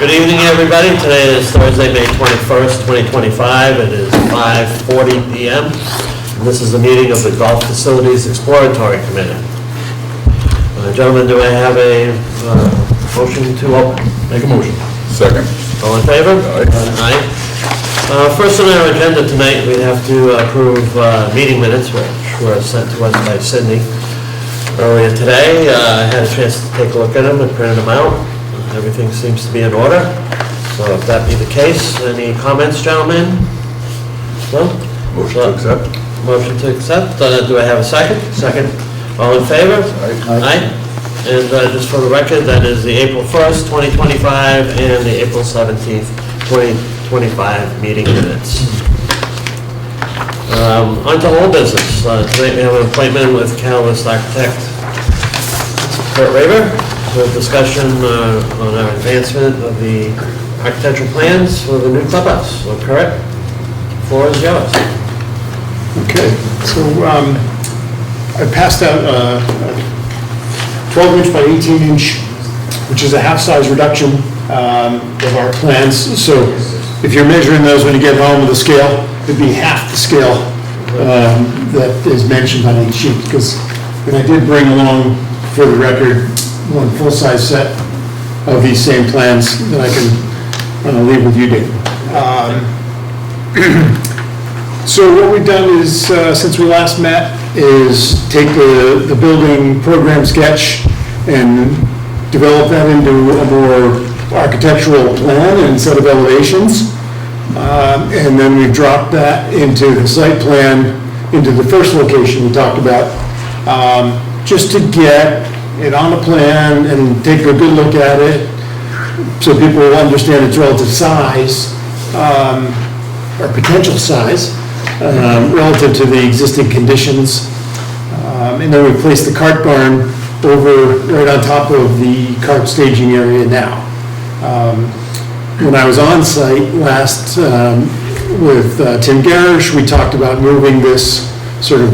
Good evening, everybody. Today is Thursday, May 21st, 2025. It is 5:40 p.m. And this is the meeting of the Golf Facilities Exploratory Committee. Gentlemen, do I have a motion to open? Make a motion. Second. All in favor? Aye. Aye. First on our agenda tonight, we have to approve meeting minutes, which were sent to us by Sydney earlier today. I had a chance to take a look at them and printed them out. Everything seems to be in order. So if that be the case, any comments, gentlemen? No? Motion to accept. Motion to accept. Do I have a second? Second. All in favor? Aye. And just for the record, that is the April 1st, 2025 and the April 17th, 2025 meeting minutes. On to old business. Tonight we have an appointment with Catalyst Architect Kurt Raver for a discussion on our advancement of the architectural plans for the new clubhouse. So Kurt, the floor is yours. Okay, so I passed out a 12-inch by 18-inch, which is a half-size reduction of our plans. So if you're measuring those when you get home with a scale, it'd be half the scale that is mentioned on each sheet. Because, and I did bring along, for the record, one full-size set of these same plans that I can leave with you, Dave. So what we've done is, since we last met, is take the building program sketch and develop that into a more architectural plan and set of elevations. And then we've dropped that into the site plan, into the first location we talked about, just to get it on the plan and take a good look at it so people will understand its relative size, or potential size, relative to the existing conditions. And then we placed the cart barn over right on top of the cart staging area now. When I was on site last with Tim Garish, we talked about moving this sort of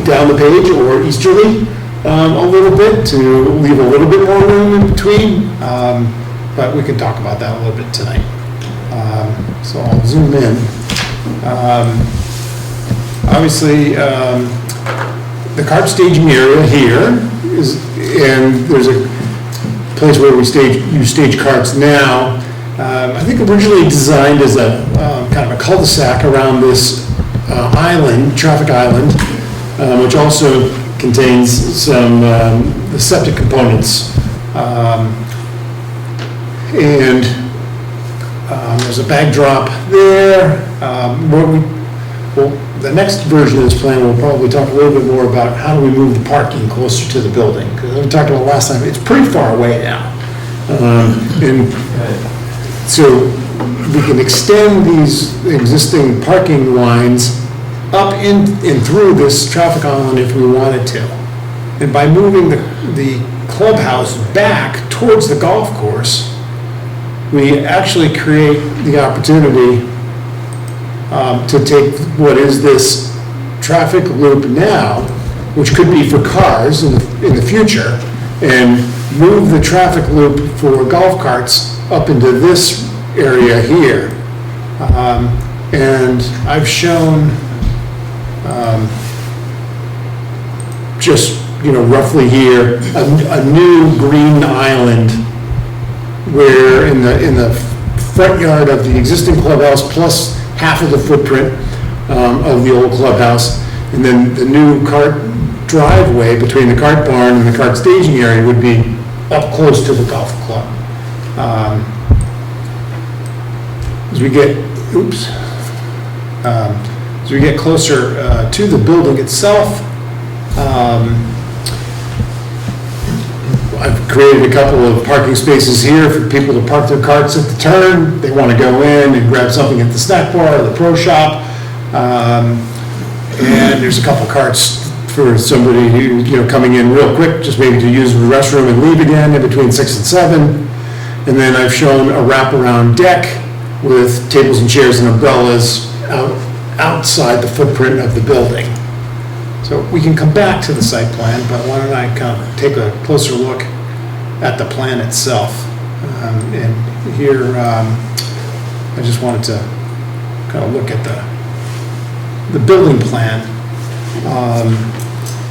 down the page or easterly a little bit to leave a little bit more room in between. But we can talk about that a little bit tonight. So I'll zoom in. Obviously, the cart staging area here is, and there's a place where we use stage carts now. I think originally designed as a kind of a cul-de-sac around this island, traffic island, which also contains some the septic components. And there's a bag drop there. The next version of this plan, we'll probably talk a little bit more about how do we move the parking closer to the building. Because we talked about last time, it's pretty far away now. And so we can extend these existing parking lines up in and through this traffic island if we wanted to. And by moving the clubhouse back towards the golf course, we actually create the opportunity to take what is this traffic loop now, which could be for cars in the future, and move the traffic loop for golf carts up into this area here. And I've shown just, roughly here, a new green island where in the front yard of the existing clubhouse plus half of the footprint of the old clubhouse, and then the new cart driveway between the cart barn and the cart staging area would be up close to the golf club. As we get closer to the building itself, I've created a couple of parking spaces here for people to park their carts at the turn. They want to go in and grab something at the snack bar or the pro shop. And there's a couple carts for somebody who, coming in real quick, just maybe to use the restroom and leave again in between 6 and 7. And then I've shown a wraparound deck with tables and chairs and umbrellas outside the footprint of the building. So we can come back to the site plan, but why don't I kind of take a closer look at the plan itself. And here, I just wanted to kind of look at the building plan.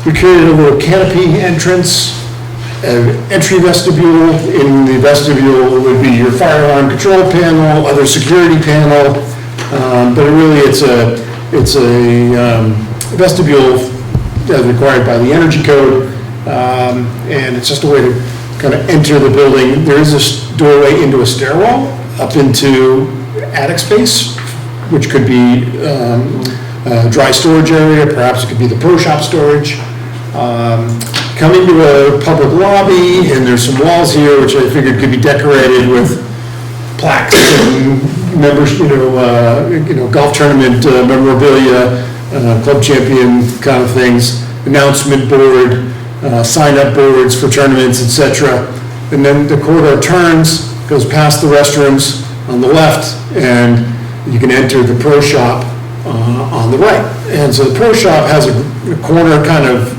We created a little canopy entrance, an entry vestibule. In the vestibule would be your fire alarm control panel, other security panel, but it's a vestibule as required by the energy code, and it's just a way to kind of enter the building. There is a doorway into a stairwell up into attic space, which could be a dry storage area, perhaps it could be the pro shop storage. Come into a public lobby, and there's some walls here which I figured could be decorated with plaques and members, golf tournament memorabilia, club champion kind of things, announcement board, sign-up boards for tournaments, etc. And then the corridor turns, goes past the restrooms on the left, and you can enter the pro shop on the right. And so the pro shop has a corner kind of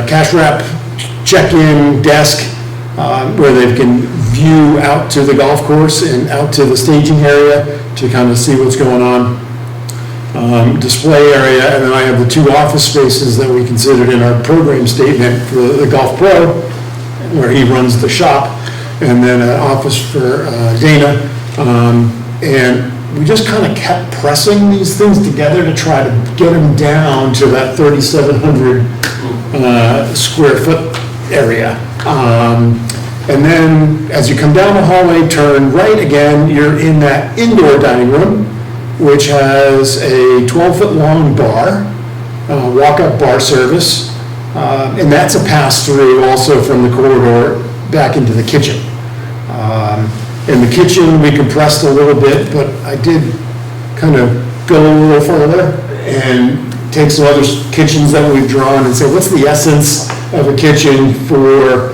cash wrap, check-in desk where they can view out to the golf course and out to the staging area to kind of see what's going on. Display area, and then I have the two office spaces that we considered in our program statement for the golf pro, where he runs the shop, and then an office for Dana. And we just kind of kept pressing these things together to try to get them down to that 3,700 square foot area. And then as you come down the hallway, turn right again, you're in that indoor dining room, which has a 12-foot long bar, walk-up bar service, and that's a pass-through also from the corridor back into the kitchen. In the kitchen, we compressed a little bit, but I did kind of go a little further and take some other kitchens that we've drawn and say, what's the essence of a kitchen for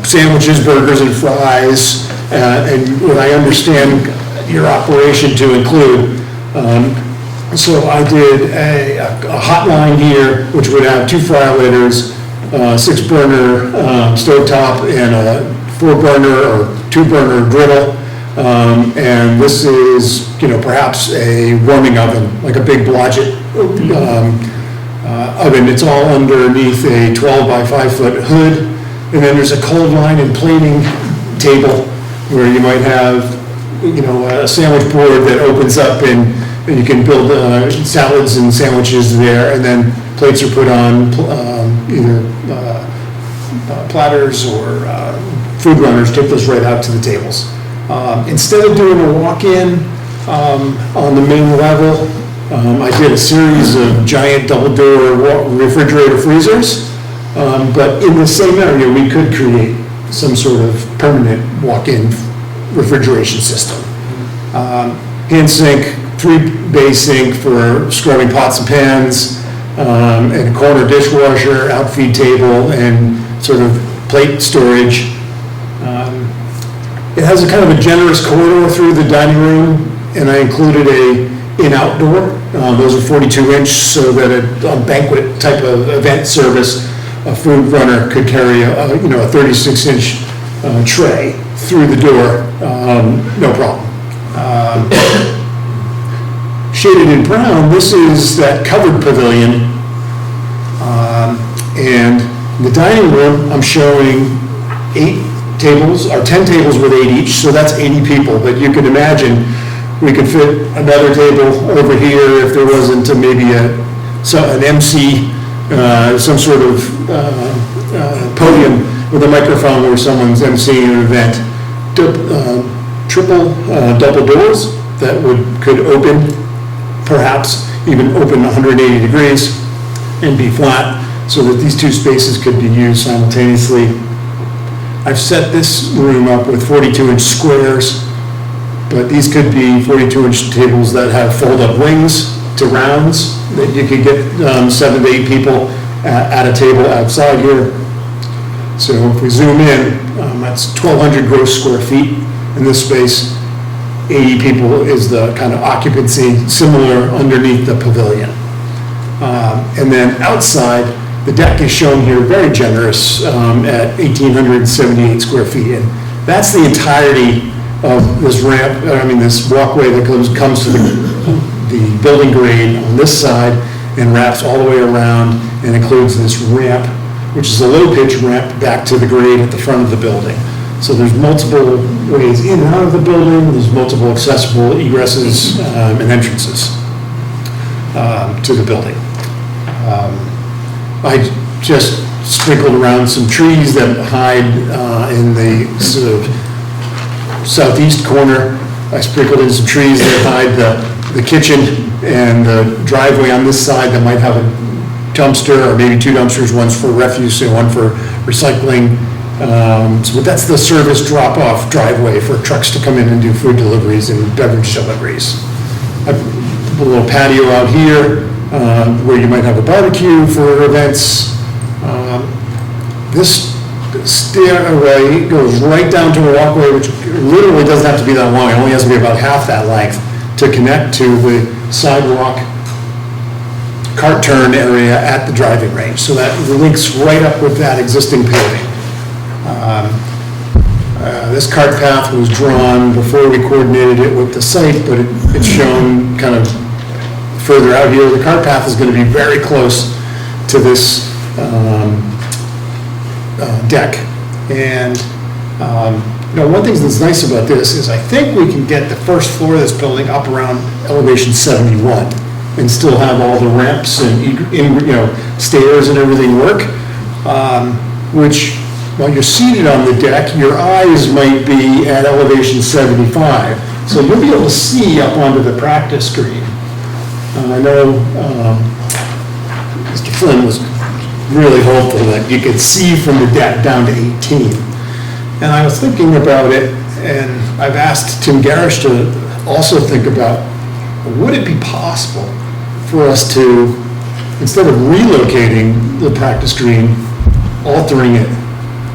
sandwiches, burgers, and fries, and what I understand your operation to include. So I did a hotline here, which would have 2 fryer-laters, 6-burner stovetop, and a 4-burner or 2-burner griddle. And this is, perhaps a warming oven, like a big Blodgett oven. It's all underneath a 12 by 5-foot hood. And then there's a cold line and plating table where you might have, a sandwich board that opens up and you can build salads and sandwiches there, and then plates are put on either platters or food runners, take those right out to the tables. Instead of doing a walk-in on the main level, I did a series of giant double-door refrigerator freezers, but in the same area, we could create some sort of permanent walk-in refrigeration system. Hand sink, 3-bay sink for scrubbing pots and pans, and a corner dishwasher, outfeed table, and sort of plate storage. It has a kind of a generous corridor through the dining room, and I included a in-outdoor. Those are 42-inch, so that a banquet type of event service, a food runner could carry a 36-inch tray through the door, no problem. Shaded in brown, this is that covered pavilion. And in the dining room, I'm showing 8 tables, or 10 tables with 8 each, so that's 80 people. But you can imagine, we could fit another table over here if there wasn't maybe an MC, some sort of podium with a microphone where someone's emceeing an event. Triple double doors that could open, perhaps even open 180 degrees and be flat, so that these 2 spaces could be used simultaneously. I've set this room up with 42-inch squares, but these could be 42-inch tables that have fold-up wings to rounds, that you could get 7 to 8 people at a table outside here. So if we zoom in, that's 1,200 gross square feet in this space. 80 people is the kind of occupancy, similar underneath the pavilion. And then outside, the deck is shown here very generous at 1,878 square feet. And That's the entirety of this ramp, this walkway that comes to the building grade on this side and wraps all the way around and includes this ramp, which is a low pitch ramp back to the grade at the front of the building. So there's multiple ways in and out of the building, there's multiple accessible egresses and entrances to the building. I just sprinkled around some trees that hide in the sort of southeast corner. I sprinkled in some trees that hide the kitchen and the driveway on this side that might have a dumpster, or maybe two dumpsters, one's for refuse and one for recycling. So that's the service drop-off driveway for trucks to come in and do food deliveries and beverage deliveries. I put a little patio out here where you might have a barbecue for events. This stairway goes right down to a walkway, which literally doesn't have to be that long. It only has to be about half that length to connect to the sidewalk cart turn area at the driving range. So that links right up with that existing paving. This cart path was drawn before we coordinated it with the site, but it's shown kind of further out here. The cart path is going to be very close to this deck. And one thing that's nice about this is I think we can get the first floor of this building up around elevation 71 and still have all the ramps and stairs and everything work, which while you're seated on the deck, your eyes might be at elevation 75. So you'll be able to see up onto the practice screen. I know Mr. Flynn was really hopeful that you could see from the deck down to 18. And I was thinking about it, and I've asked Tim Garish to also think about, would it be possible for us to, instead of relocating the practice screen, altering it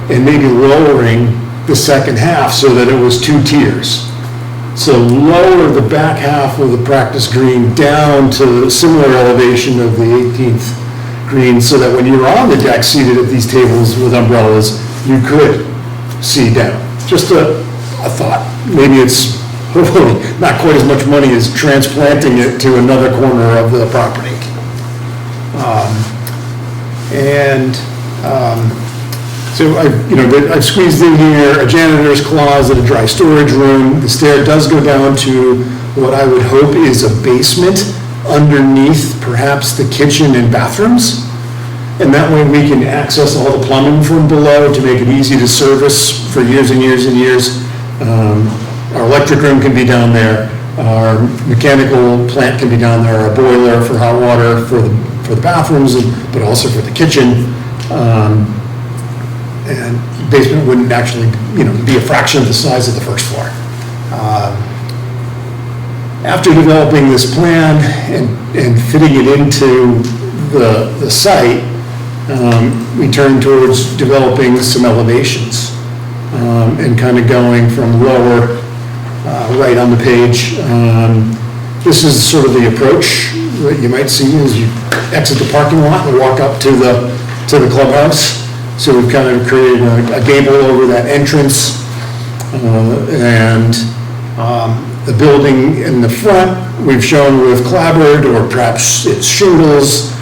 and maybe lowering the second half so that it was 2 tiers. So lower the back half of the practice green down to a similar elevation of the 18th green, so that when you're on the deck seated at these tables with umbrellas, you could see down. Just a thought. Maybe it's hopefully not quite as much money as transplanting it to another corner of the property. So I've squeezed in here a janitor's closet, a dry storage room. The stair does go down to what I would hope is a basement underneath perhaps the kitchen and bathrooms. And that way we can access all the plumbing from below to make it easy to service for years and years and years. Our electric room can be down there. Our mechanical plant can be down there. Our boiler for hot water for the bathrooms, but also for the kitchen. And basement wouldn't actually, be a fraction of the size of the first floor. After developing this plan and fitting it into the site, we turned towards developing some elevations and kind of going from lower, right on the page. This is sort of the approach that you might see as you exit the parking lot and walk up to the clubhouse. So we've kind of created a gable over that entrance, and the building in the front we've shown with clapboard, or perhaps it's shingles.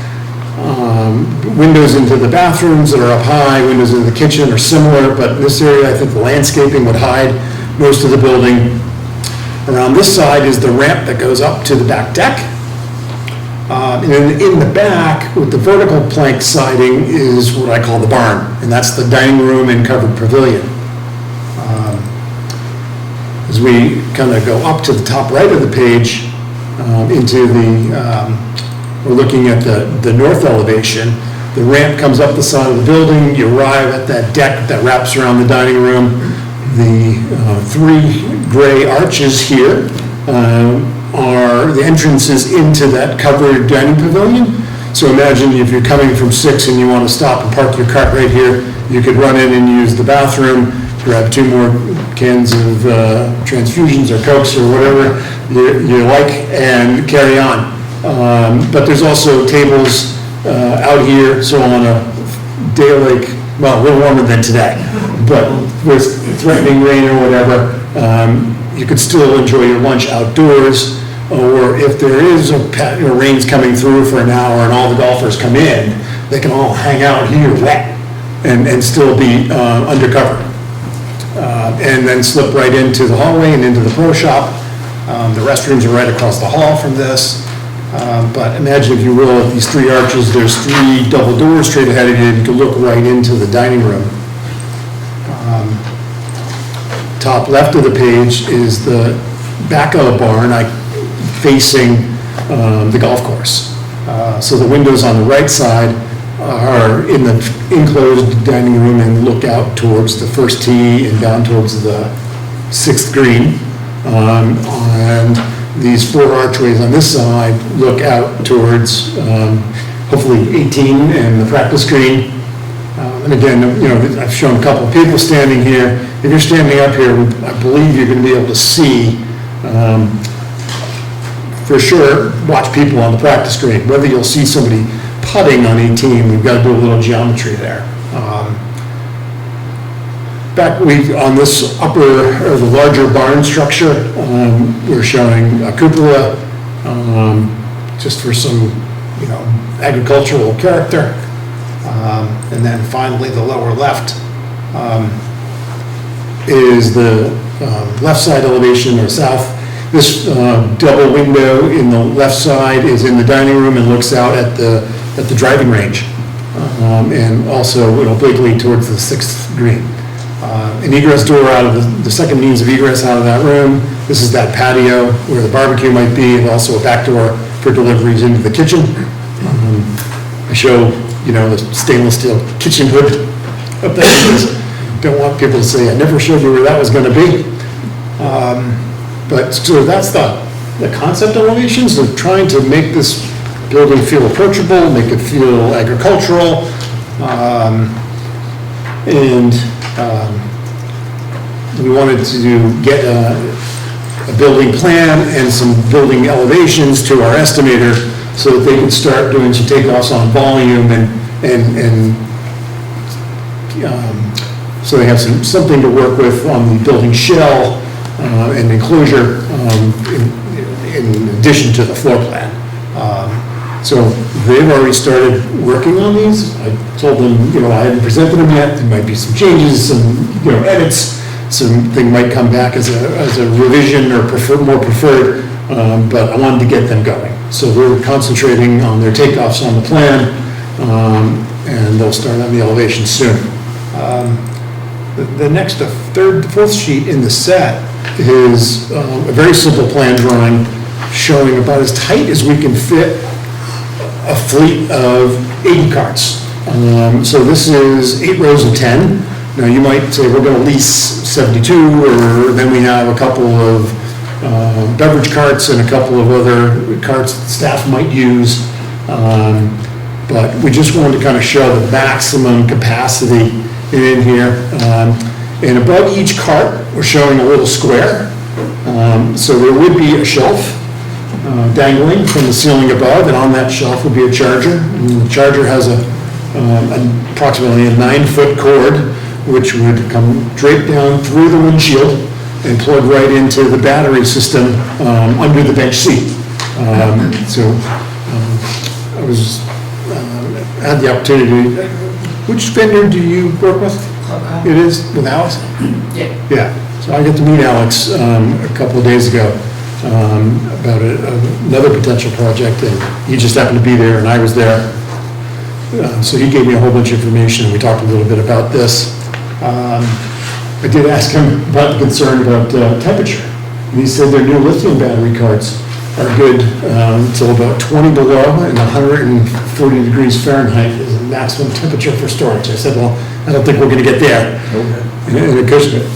Windows into the bathrooms that are up high, windows into the kitchen are similar, but in this area I think the landscaping would hide most of the building. Around this side is the ramp that goes up to the back deck. And then in the back, with the vertical plank siding, is what I call the barn, and that's the dining room and covered pavilion. As we kind of go up to the top right of the page, we're looking at the north elevation. The ramp comes up the side of the building. You arrive at that deck that wraps around the dining room. The 3 gray arches here are the entrances into that covered dining pavilion. So imagine if you're coming from 6 and you want to stop and park your cart right here, you could run in and use the bathroom, grab 2 more cans of transfusions or Cokes or whatever you like, and carry on. But there's also tables out here, so on a day like, well, a little warmer than today, but with threatening rain or whatever, you could still enjoy your lunch outdoors. Or if there is rain's coming through for an hour and all the golfers come in, they can all hang out here wet and still be undercover. And then slip right into the hallway and into the pro shop. The restrooms are right across the hall from this. But imagine, if you will, these three arches, there's three double doors straight ahead of you, and you can look right into the dining room. Top left of the page is the back of the barn facing the golf course. So the windows on the right side are in the enclosed dining room and look out towards the first tee and down towards the 6th green. And these 4 archways on this side look out towards hopefully 18 and the practice green. And again, I've shown a couple of people standing here. If you're standing up here, I believe you're going to be able to see, for sure, watch people on the practice green. Whether you'll see somebody putting on 18, we've got to do a little geometry there. On this upper, or the larger barn structure, we're showing a cupola, just for some, agricultural character. And then finally, the lower left is the left side elevation or south. This double window in the left side is in the dining room and looks out at the driving range, and also obliquely towards the 6th green. An egress door out of the second means of egress out of that room. This is that patio where the barbecue might be, and also a back door for deliveries into the kitchen. I show, the stainless steel kitchen hood up there, because don't want people to say, I never showed you where that was going to be. But so that's the concept elevations of trying to make this building feel approachable, make it feel agricultural, and we wanted to get a building plan and some building elevations to our estimator so that they could start doing some takeoffs on volume and so they have something to work with on the building shell and enclosure in addition to the floor plan. So they've already started working on these. I told them, I hadn't presented them yet. There might be some changes, some, edits. Something might come back as a revision or more preferred, but I wanted to get them going. So we're concentrating on their takeoffs on the plan, and they'll start on the elevation soon. The next, fourth sheet in the set is a very simple plan drawing showing about as tight as we can fit a fleet of 80 carts. So this is 8 rows of 10. Now you might say we're going to lease 72, or then we have a couple of beverage carts and a couple of other carts that staff might use. But we just wanted to kind of show the maximum capacity in here. And above each cart, we're showing a little square. So there would be a shelf dangling from the ceiling above, and on that shelf would be a charger. And the charger has approximately a 9-foot cord, which would come draped down through the windshield and plug right into the battery system under the bench seat. I had the opportunity. Which vendor do you work with? It is with Alex? Yeah. Yeah. So I got to meet Alex a couple of days ago about another potential project, and he just happened to be there, and I was there. So he gave me a whole bunch of information, and we talked a little bit about this. I did ask him about the concern about temperature. And he said their new lithium battery carts are good until about 20 below, and 140 degrees Fahrenheit is the maximum temperature for storage. I said, well, I don't think we're going to get there in Acushnet.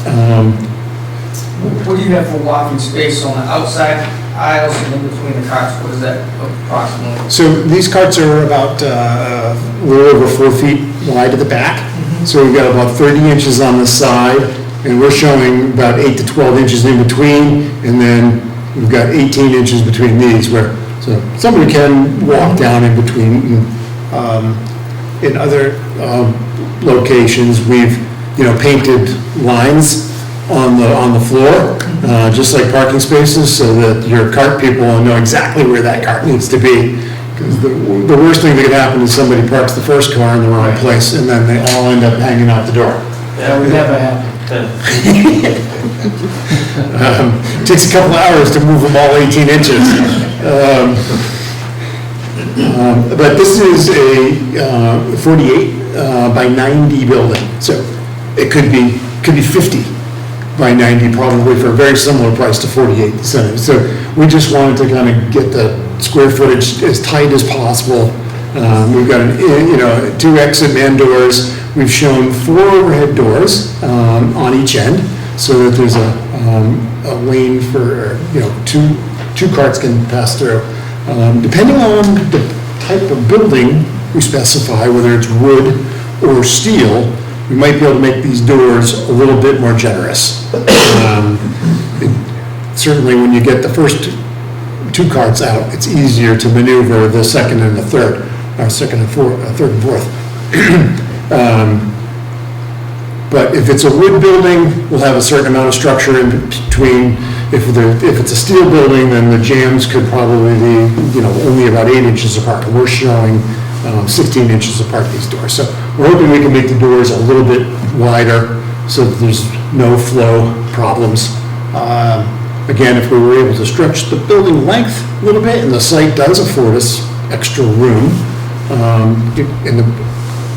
What do you have for walking space on the outside aisles and in between the carts? What is that approximately? So these carts are about a little over 4 feet wide at the back. So we've got about 30 inches on the side, and we're showing about 8 to 12 inches in between, and then we've got 18 inches between these, so somebody can walk down in between. In other locations, we've painted lines on the floor, just like parking spaces, so that your cart people will know exactly where that cart needs to be. Because the worst thing that could happen is somebody parks the first car in the wrong place, and then they all end up hanging out the door. That would never happen. It takes a couple hours to move them all 18 inches. But this is a 48 by 90 building, so it could be 50 by 90, probably for a very similar price to 48 cents. So we just wanted to kind of get the square footage as tight as possible. We've got 2 exit man doors. We've shown 4 overhead doors on each end, so that there's a lane for, two carts can pass through. Depending on the type of building we specify, whether it's wood or steel, we might be able to make these doors a little bit more generous. Certainly when you get the first 2 carts out, it's easier to maneuver the second and the third, or third and fourth. But if it's a wood building, we'll have a certain amount of structure in between. If it's a steel building, then the jambs could probably be, only about 8 inches apart. We're showing 16 inches apart, these doors. So we're hoping we can make the doors a little bit wider so that there's no flow problems. Again, if we were able to stretch the building length a little bit, and the site does afford us extra room,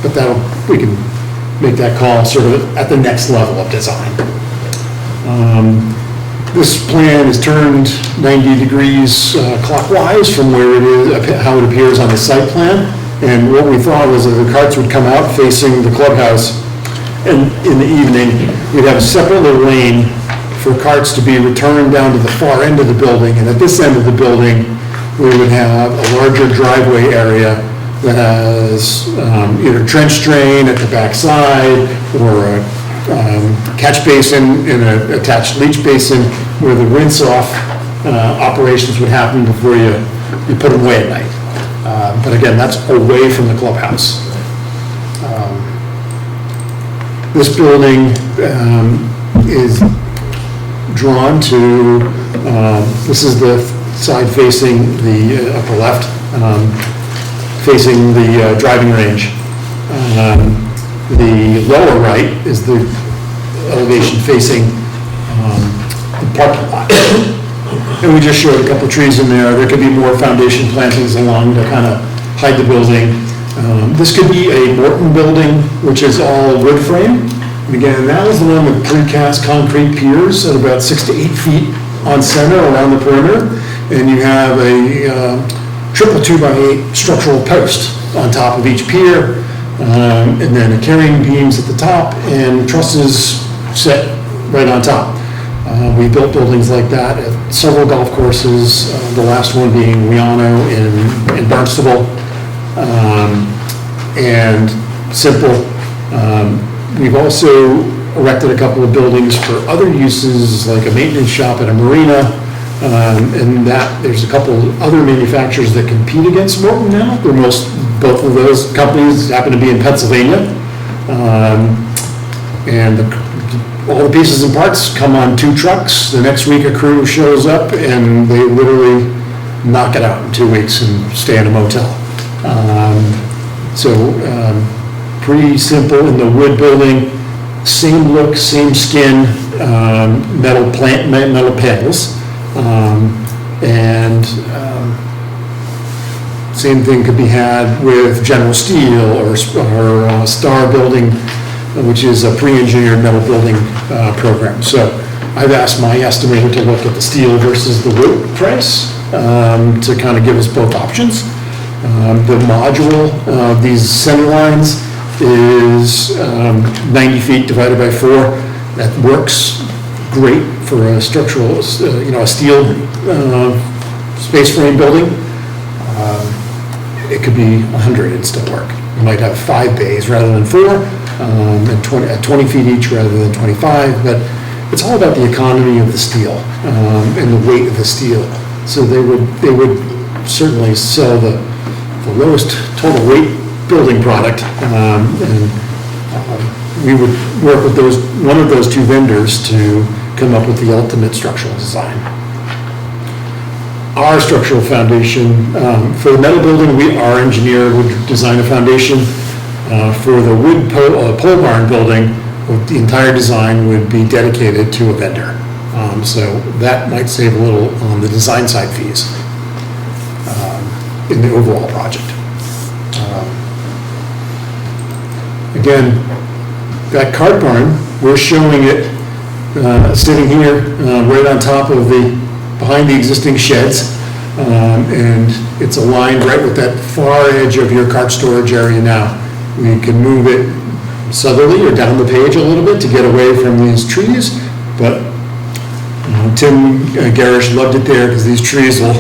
but we can make that call sort of at the next level of design. This plan is turned 90 degrees clockwise from where it is, how it appears on the site plan. And what we thought was that the carts would come out facing the clubhouse, and in the evening, we'd have a separate little lane for carts to be returned down to the far end of the building. And at this end of the building, we would have a larger driveway area that has either trench drain at the back side, or a catch basin and an attached leach basin where the rinse-off operations would happen before you put them away at night. But again, that's away from the clubhouse. This building is drawn to, this is the side facing the upper left, facing the driving range. The lower right is the elevation facing the parking lot. And we just showed a couple trees in there. There could be more foundation plantings along to kind of hide the building. This could be a Morton building, which is all wood frame. And again, that was the one with precast concrete piers at about 6 to 8 feet on center around the perimeter. And you have a triple 2x8 structural post on top of each pier, and then carrying beams at the top and trusses set right on top. We built buildings like that at several golf courses, the last one being Riano in Barnstable, and Simple. We've also erected a couple of buildings for other uses, like a maintenance shop at a marina, and that there's a couple other manufacturers that compete against Morton now. Both of those companies happen to be in Pennsylvania, and all the pieces and parts come on 2 trucks. The next week a crew shows up and they literally knock it out in 2 weeks and stay in a motel. Pretty simple in the wood building, same look, same skin, metal panels, and same thing could be had with General Steel or Star Building, which is a pre-engineered metal building program. So I've asked my estimator to look at the steel versus the wood price to kind of give us both options. The module of these center lines is 90 feet divided by 4. That works great for a structural, a steel space frame building. It could be 100 and still work. You might have 5 bays rather than 4, and 20 feet each rather than 25, but it's all about the economy of the steel and the weight of the steel. So they would certainly sell the lowest total weight building product, and we would work with one of those two vendors to come up with the ultimate structural design. Our structural foundation, for the metal building, our engineer would design a foundation. For the wood pole barn building, the entire design would be dedicated to a vendor. So that might save a little on the design side fees in the overall project. Again, that cart barn, we're showing it sitting here right on top of behind the existing sheds. And it's aligned right with that far edge of your cart storage area now. We can move it southerly or down the page a little bit to get away from these trees, but Tim Garish loved it there because these trees will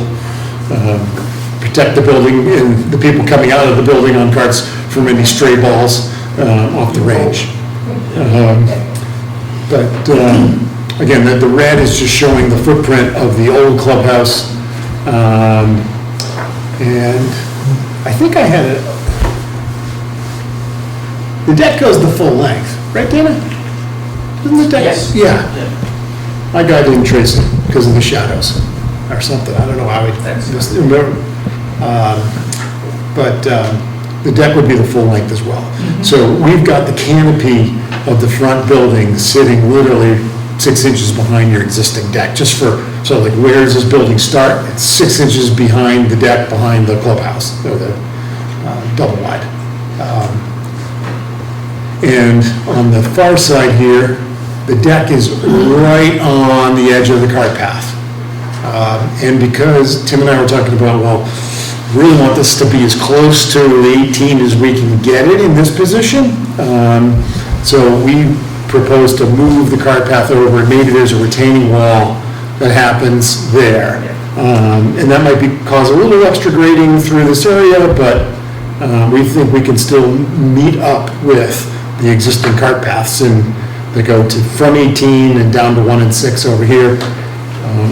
protect the building and the people coming out of the building on carts from any stray balls off the range. Again, the red is just showing the footprint of the old clubhouse. And I think I had it. The deck goes the full length, right, Dana? Doesn't the deck? Yes. Yeah. My guy didn't trace it because of the shadows or something. I don't know how he just remember. The deck would be the full length as well. So we've got the canopy of the front building sitting literally 6 inches behind your existing deck, so like where does this building start? It's 6 inches behind the deck, behind the clubhouse, or the double wide. And on the far side here, the deck is right on the edge of the cart path. And because Tim and I were talking about, well, really want this to be as close to the 18 as we can get it in this position. So we propose to move the cart path over, and maybe there's a retaining wall that happens there. And that might cause a little extra grading through this area, but we think we can still meet up with the existing cart paths that go from 18 and down to 1 and 6 over here.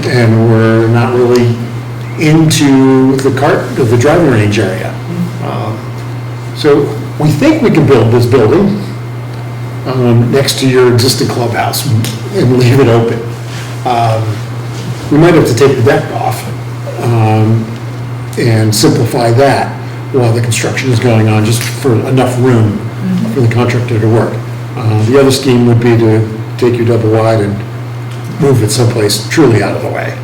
And we're not really into the driving range area. So we think we can build this building next to your existing clubhouse and leave it open. We might have to take the deck off and simplify that while the construction is going on, just for enough room for the contractor to work. The other scheme would be to take your double wide and move it someplace truly out of the way.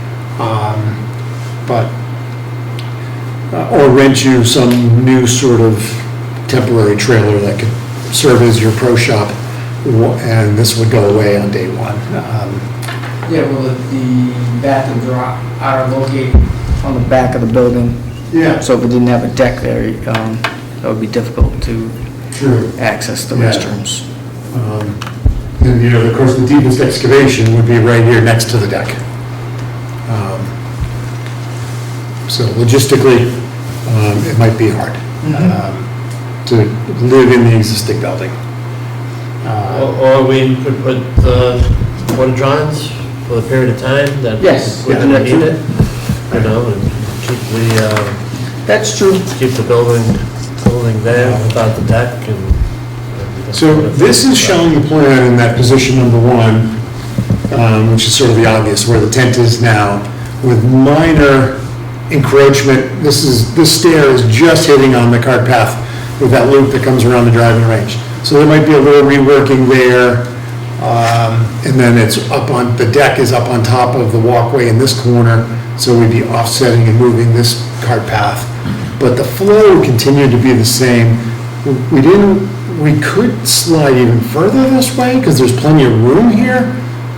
Or rent you some new sort of temporary trailer that could serve as your pro shop, and this would go away on day one. Yeah, well, the bathrooms are located on the back of the building. Yeah. So if it didn't have a deck there, that would be difficult to True. access the Yeah. restrooms. And, of course, the deepest excavation would be right here next to the deck. So logistically, it might be hard to live in the existing building. Or we could put one drawings for the period of time that Yes, we're yeah, gonna that's need true. it, and That's true. keep the building there without the deck and. So this is showing the plan in that position number 1, which is sort of the obvious, where the tent is now, with minor encroachment. This stair is just hitting on the cart path with that loop that comes around the driving range. So there might be a little reworking there. And then the deck is up on top of the walkway in this corner, so we'd be offsetting and moving this cart path. But the flow would continue to be the same. We could slide even further this way because there's plenty of room here,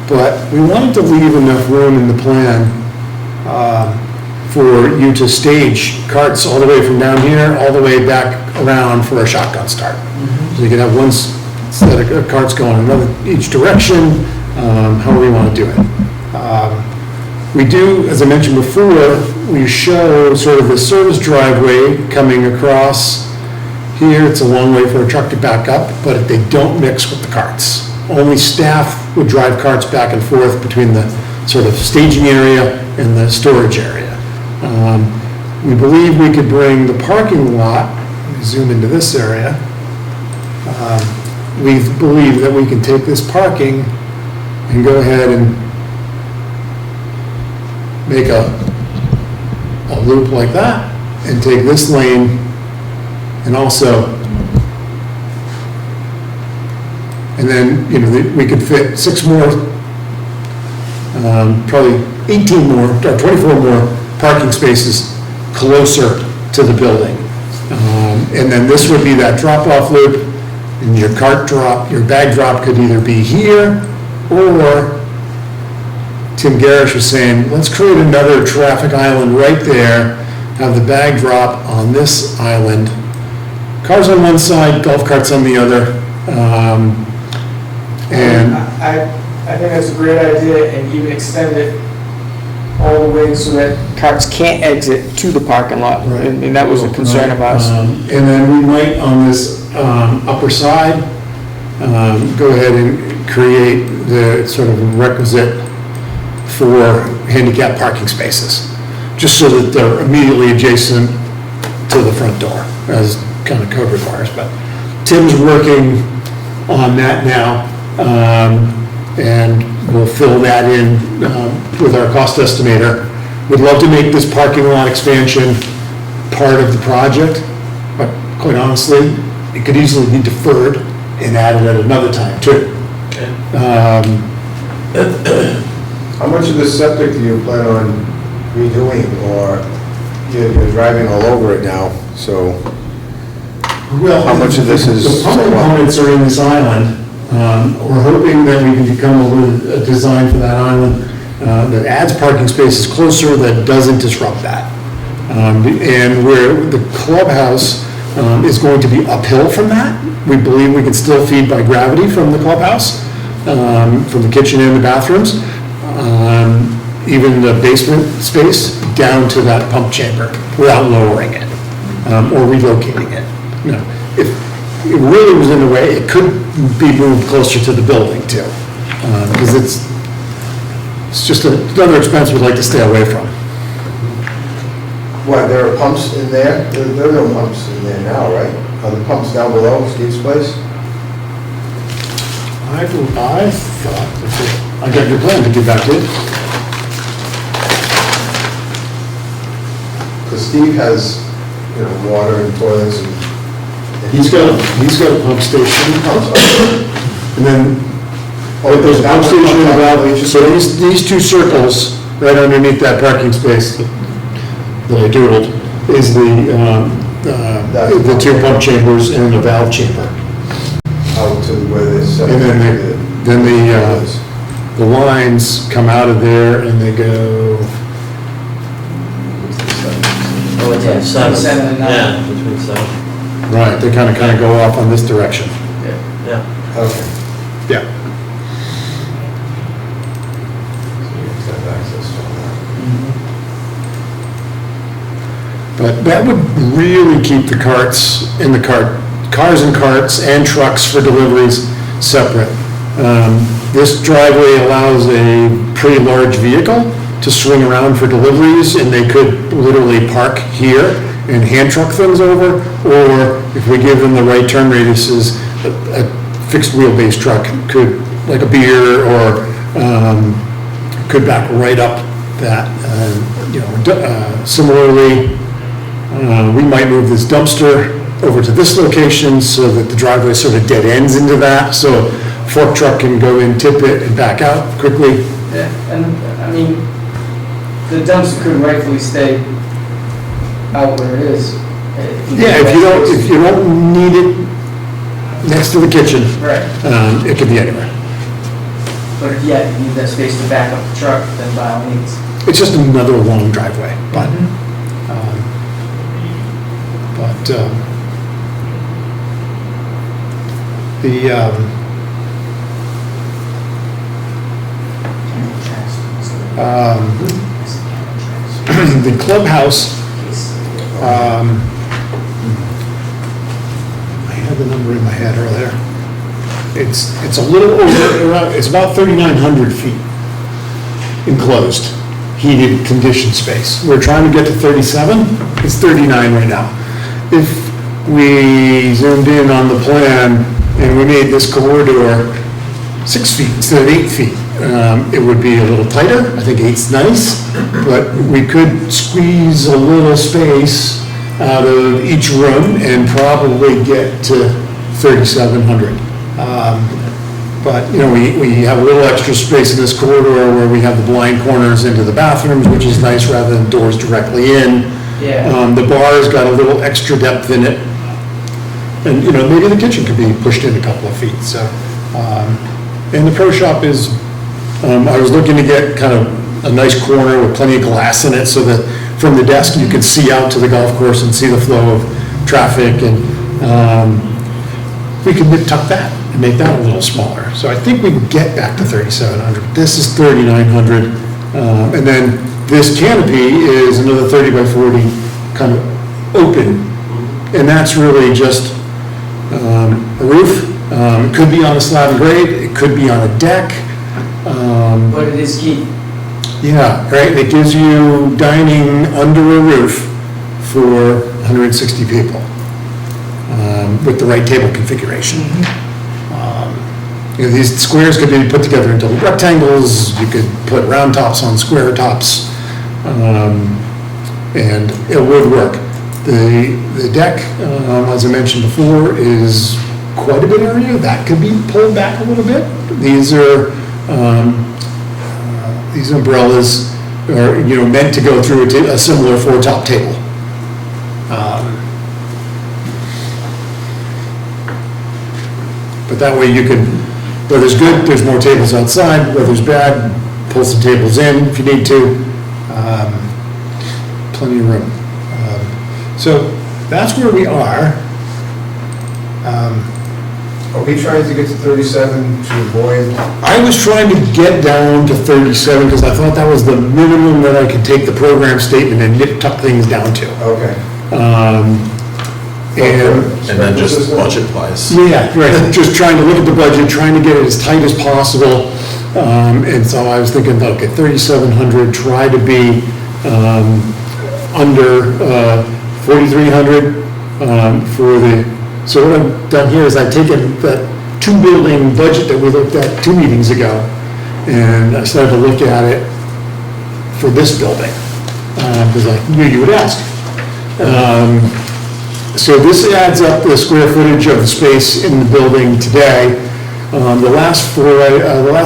but we wanted to leave enough room in the plan for you to stage carts all the way from down here, all the way back around for a shotgun start. So you can have one set of carts going another each direction, however you want to do it. We do, as I mentioned before, we show sort of the service driveway coming across here. It's a long way for a truck to back up, but they don't mix with the carts. Only staff would drive carts back and forth between the sort of staging area and the storage area. We believe we could bring the parking lot, let me zoom into this area, we believe that we can take this parking and go ahead and make a loop like that, and take this lane, and also, and then, you know, we could fit 6 more, probably 18 more, or 24 more parking spaces closer to the building. And then this would be that drop-off loop, and your cart drop, your bag drop could either be here, or Tim Garish was saying, let's create another traffic island right there, have the bag drop on this island, cars on one side, golf carts on the other, and, I think that's a great idea, and even extend it all the way so that carts can't exit to the parking lot, Right. and that was a concern of ours. And then we might, on this upper side, go ahead and create the sort of requisite for handicap parking spaces, just so that they're immediately adjacent to the front door, as kind of code requires. But Tim's working on that now, and we'll fill that in with our cost estimator. We'd love to make this parking lot expansion part of the project, but quite honestly, it could easily be deferred and added at another time too. How much of the septic do you plan on redoing, or you're driving all over it now, so Well, how much of this is? The pump components are in this island. We're hoping that we can come up with a design for that island that adds parking spaces closer, that doesn't disrupt that. And where the clubhouse is going to be uphill from that, we believe we can still feed by gravity from the clubhouse, from the kitchen and the bathrooms, even the basement space down to that pump chamber without lowering it or relocating it. No, if it really was in the way, it could be moved closer to the building too, because it's just another expense we'd like to stay away from. What, there are pumps in there? There are no pumps in there now, right? Are the pumps down below Steve's place? I thought, I got your plan to give back to you. Because Steve has, you know, water and toilets and. He's got a pump station, and then, there's a pump station in the valley, so these 2 circles, right underneath that parking space that I doodled, is the 2 pump chambers and the valve chamber. Out to where there's. And then the lines come out of there and they go, Oh, it's Yeah, at 7. 7 and 9. Yeah, between 7. right, they kind of go off on this direction. Yeah. Okay. Yeah. So you have access to that. But that would really keep the cars and carts and trucks for deliveries separate. This driveway allows a pretty large vehicle to swing around for deliveries, and they could literally park here and hand truck things over, or if we give them the right turn radiuses, a fixed wheelbase truck could, like a beer, or could back right up that. Similarly, we might move this dumpster over to this location so that the driveway sort of dead ends into that, so fork truck can go in, tip it, and back out quickly. Yeah, and, I mean, the dumpster could rightfully stay out where it is. Yeah, if you don't need it next to the kitchen, Right, it could be anywhere. but if, yeah, you need that space to back up the truck, then by all means. It's just another long driveway, but, the clubhouse, I had the number in my head earlier. It's a little over, it's about 3,900 feet enclosed, heated, conditioned space. We're trying to get to 37, it's 39 right now. If we zoomed in on the plan, and we made this corridor 6 feet instead of 8 feet. It would be a little tighter, I think 8's nice, but we could squeeze a little space out of each room and probably get to 3,700. But, you know, we have a little extra space in this corridor where we have the blind corners into the bathrooms, which is nice rather than doors directly in. Yeah. The bar's got a little extra depth in it. And, you know, maybe the kitchen could be pushed in a couple of feet, so. And the pro shop is, I was looking to get kind of a nice corner with plenty of glass in it so that from the desk you could see out to the golf course and see the flow of traffic, and we could nip-tuck that and make that a little smaller. So I think we can get back to 3,700. This is 3,900. And then this canopy is another 30 by 40 kind of open. And that's really just a roof. It could be on a slab and grade, it could be on a deck. But it is key. Yeah, right, it gives you dining under a roof for 160 people with the right table configuration. You know, these squares could be put together into rectangles, you could put round tops on square tops, and it would work. The deck, as I mentioned before, is quite a bit area, that could be pulled back a little bit. These umbrellas are, you know, meant to go through a similar four-top table. But that way you can, where there's good, there's more tables outside, where there's bad, pull some tables in if you need to. Plenty of room. So that's where we are. Are we trying to get to 37 to avoid? I was trying to get down to 37 because I thought that was the minimum that I could take the program statement and nip-tuck things down to. Okay. And then just budget-wise. Yeah, right, just trying to look at the budget, trying to get it as tight as possible. And so I was thinking, okay, 3,700, try to be under 4,300 for the, so what I've done here is I've taken that two-building budget that we looked at 2 meetings ago, and I started to look at it for this building, because I knew you would ask. So this adds up the square footage of the space in the building today. The last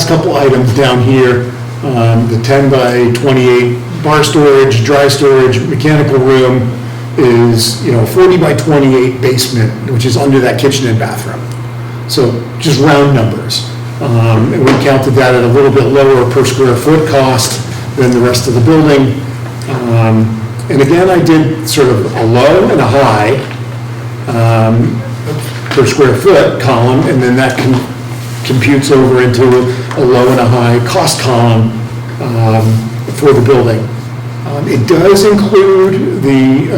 couple items down here, the 10 by 28 bar storage, dry storage, mechanical room is, 40 by 28 basement, which is under that kitchen and bathroom. So just round numbers. And we counted that at a little bit lower per square foot cost than the rest of the building. And again, I did sort of a low and a high per square foot column, and then that computes over into a low and a high cost column for the building. It does include the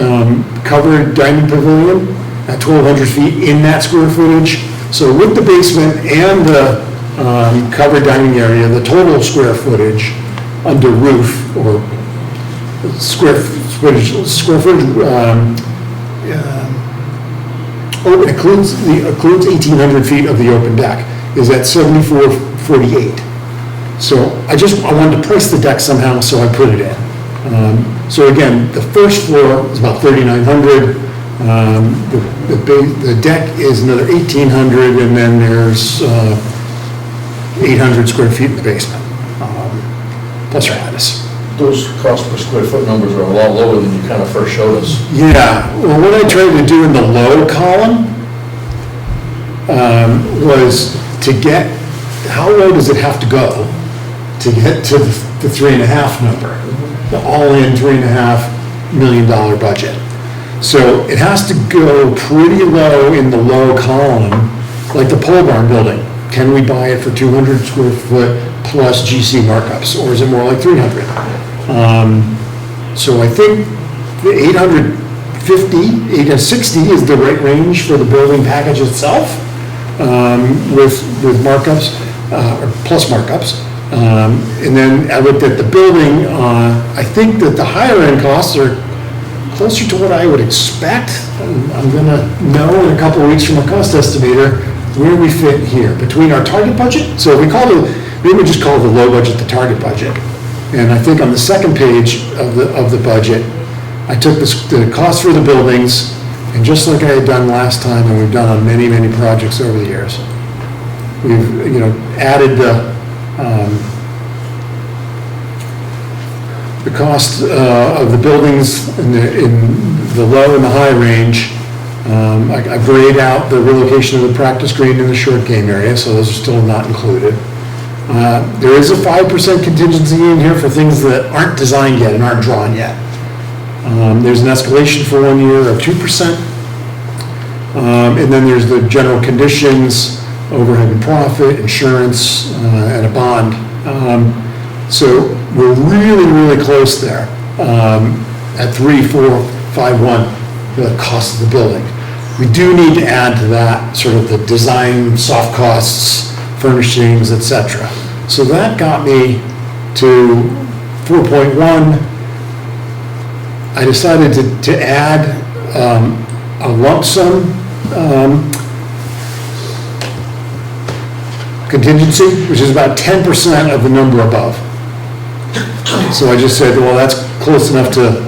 covered dining pavilion at 1,200 feet in that square footage. So with the basement and the covered dining area, the total square footage under roof, or square footage, it includes 1,800 feet of the open deck, is at 7,448. So I wanted to price the deck somehow, so I put it in. So again, the first floor is about 3,900. The deck is another 1,800, and then there's 800 square feet in the basement, plus or minus. Those cost per square foot numbers are a lot lower than you kind of first showed us. Yeah, well, what I tried to do in the low column was to get, how low does it have to go to get to the 3.5 number? The all-in $3.5 million budget. So it has to go pretty low in the low column, like the pole barn building. Can we buy it for 200 square foot plus GC markups, or is it more like 300? So I think the 850, 860 is the right range for the building package itself, with markups, or plus markups. And then I looked at the building, I think that the higher end costs are closer to what I would expect. I'm gonna know in a couple of weeks from a cost estimator where we fit here, between our target budget, so we call it, maybe we just call the low budget the target budget. And I think on the second page of the budget, I took the cost for the buildings, and just like I had done last time, and we've done on many, many projects over the years, we've, added the cost of the buildings in the low and the high range. I grayed out the relocation of the practice green in the short game area, so those are still not included. There is a 5% contingency in here for things that aren't designed yet and aren't drawn yet. There's an escalation for 1 year of 2%. And then there's the general conditions, overhead and profit, insurance, and a bond. So we're really, really close there at 3,451, the cost of the building. We do need to add to that sort of the design, soft costs, furnishings, etc. So that got me to 4.1. I decided to add a lump sum contingency, which is about 10% of the number above. So I just said, well, that's close enough to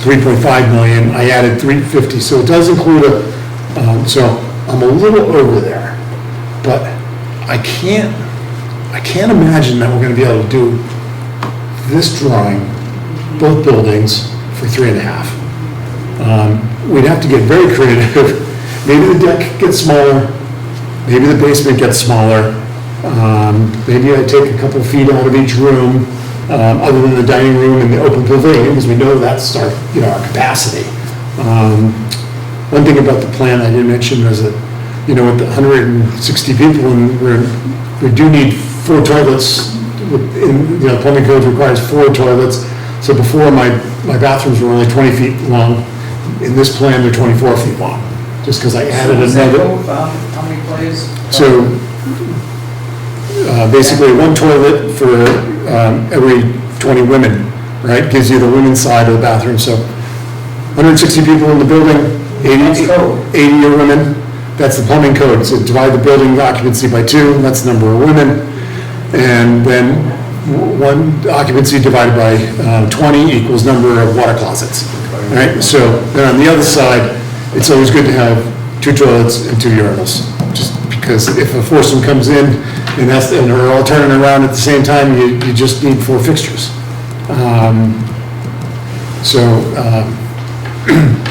3.5 million. I added 350, so it does include so I'm a little over there, but I can't imagine that we're going to be able to do this drawing, both buildings, for 3.5. We'd have to get very creative. Maybe the deck gets smaller, maybe the basement gets smaller, maybe I take a couple feet out of each room, other than the dining room and the open pavilion, because we know that's our capacity. One thing about the plan I didn't mention was that, with the 160 people, and we do need 4 toilets. Plumbing code requires 4 toilets. So before, my bathrooms were only 20 feet long. In this plan, they're 24 feet long, just because I added another. How many plays? So basically, 1 toilet for every 20 women, right? Gives you the women's side of the bathroom. So 160 people in the building, 80 are women. That's the plumbing code. So divide the building occupancy by 2, that's the number of women. And then 1 occupancy divided by 20 equals number of water closets. All right? So then on the other side, it's always good to have 2 toilets and 2 urinals. Just because if a foursome comes in and they're all turning around at the same time, you just need 4 fixtures.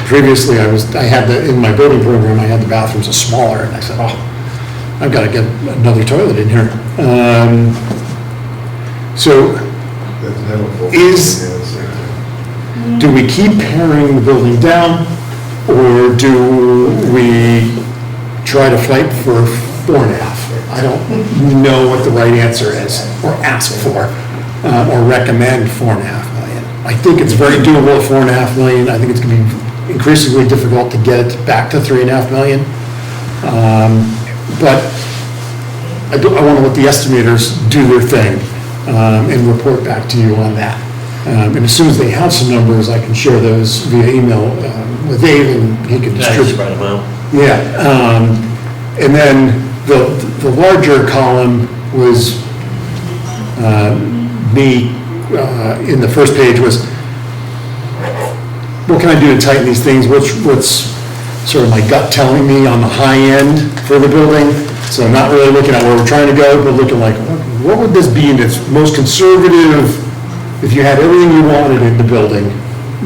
Previously, I had in my building program, I had the bathrooms are smaller, and I said, I've got to get another toilet in here. Do we keep paring the building down, or do we try to fight for 4.5? I don't know what the right answer is, or ask for, or recommend 4.5 million. I think it's very doable at 4.5 million. I think it's going to be increasingly difficult to get it back to 3.5 million. But I want to let the estimators do their thing and report back to you on that. And as soon as they have some numbers, I can share those via email with Dave, and he can distribute. Spread them out. Yeah. And then the larger column was me in the first page was, what can I do to tighten these things? What's sort of my gut telling me on the high end for the building? So I'm not really looking at where we're trying to go, but looking like, what would this be in its most conservative, if you had everything you wanted in the building,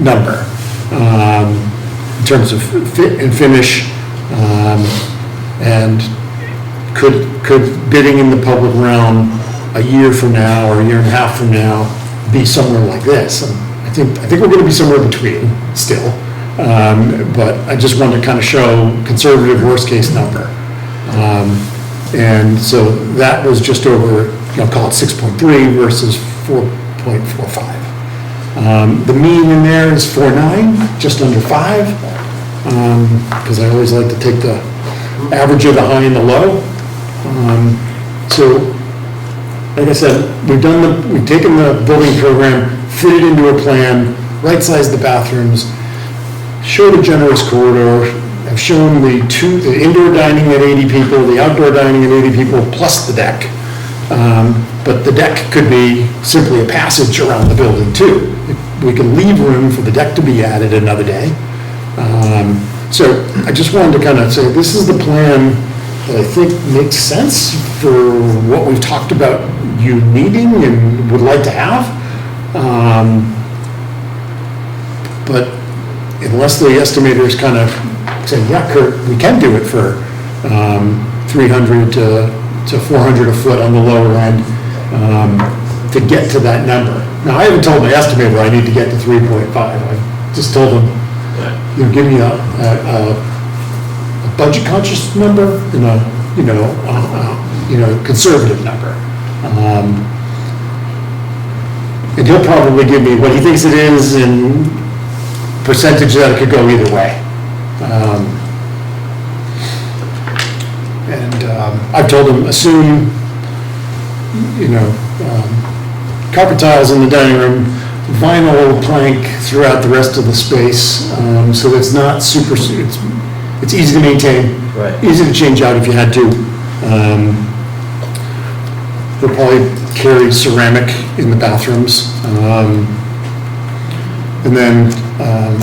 number, in terms of fit and finish, and could bidding in the public realm a year from now or a year and a half from now be somewhere like this? And I think we're going to be somewhere between still, but I just wanted to kind of show conservative worst case number, and so that was just over, call it 6.3 versus 4.45. The mean in there is 4.9, just under 5, because I always like to take the average of the high and the low. So, like I said, we've taken the building program, fit it into a plan, right-sized the bathrooms, showed a generous corridor, I've shown the indoor dining at 80 people, the outdoor dining at 80 people, plus the deck. But the deck could be simply a passage around the building too. We can leave room for the deck to be added another day. So I just wanted to kind of say, this is the plan that I think makes sense for what we've talked about you needing and would like to have. But unless the estimators kind of say, yeah, Kurt, we can do it for 300 to 400 a foot on the lower end to get to that number. Now, I haven't told my estimator I need to get to 3.5. I just told him, you know, give me a budget conscious number and a, conservative number. And he'll probably give me what he thinks it is and percentage that it could go either way. I've told him, assume, carpet tiles in the dining room, vinyl plank throughout the rest of the space, so it's not super, it's easy to maintain. Right. Easy to change out if you had to. They'll probably carry ceramic in the bathrooms. And then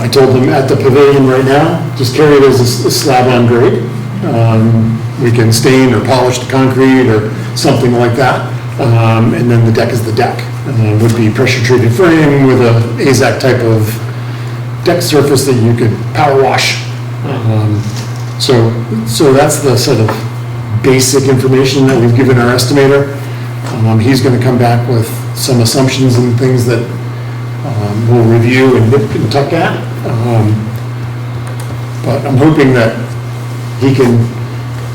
I told them at the pavilion right now, just carry it as a slab on grade. We can stain or polish the concrete or something like that. And then the deck is the deck. Would be pressure treated frame with a AZAC type of deck surface that you could power wash. So that's the sort of basic information that we've given our estimator. He's going to come back with some assumptions and things that we'll review and nip and tuck at. But I'm hoping that he can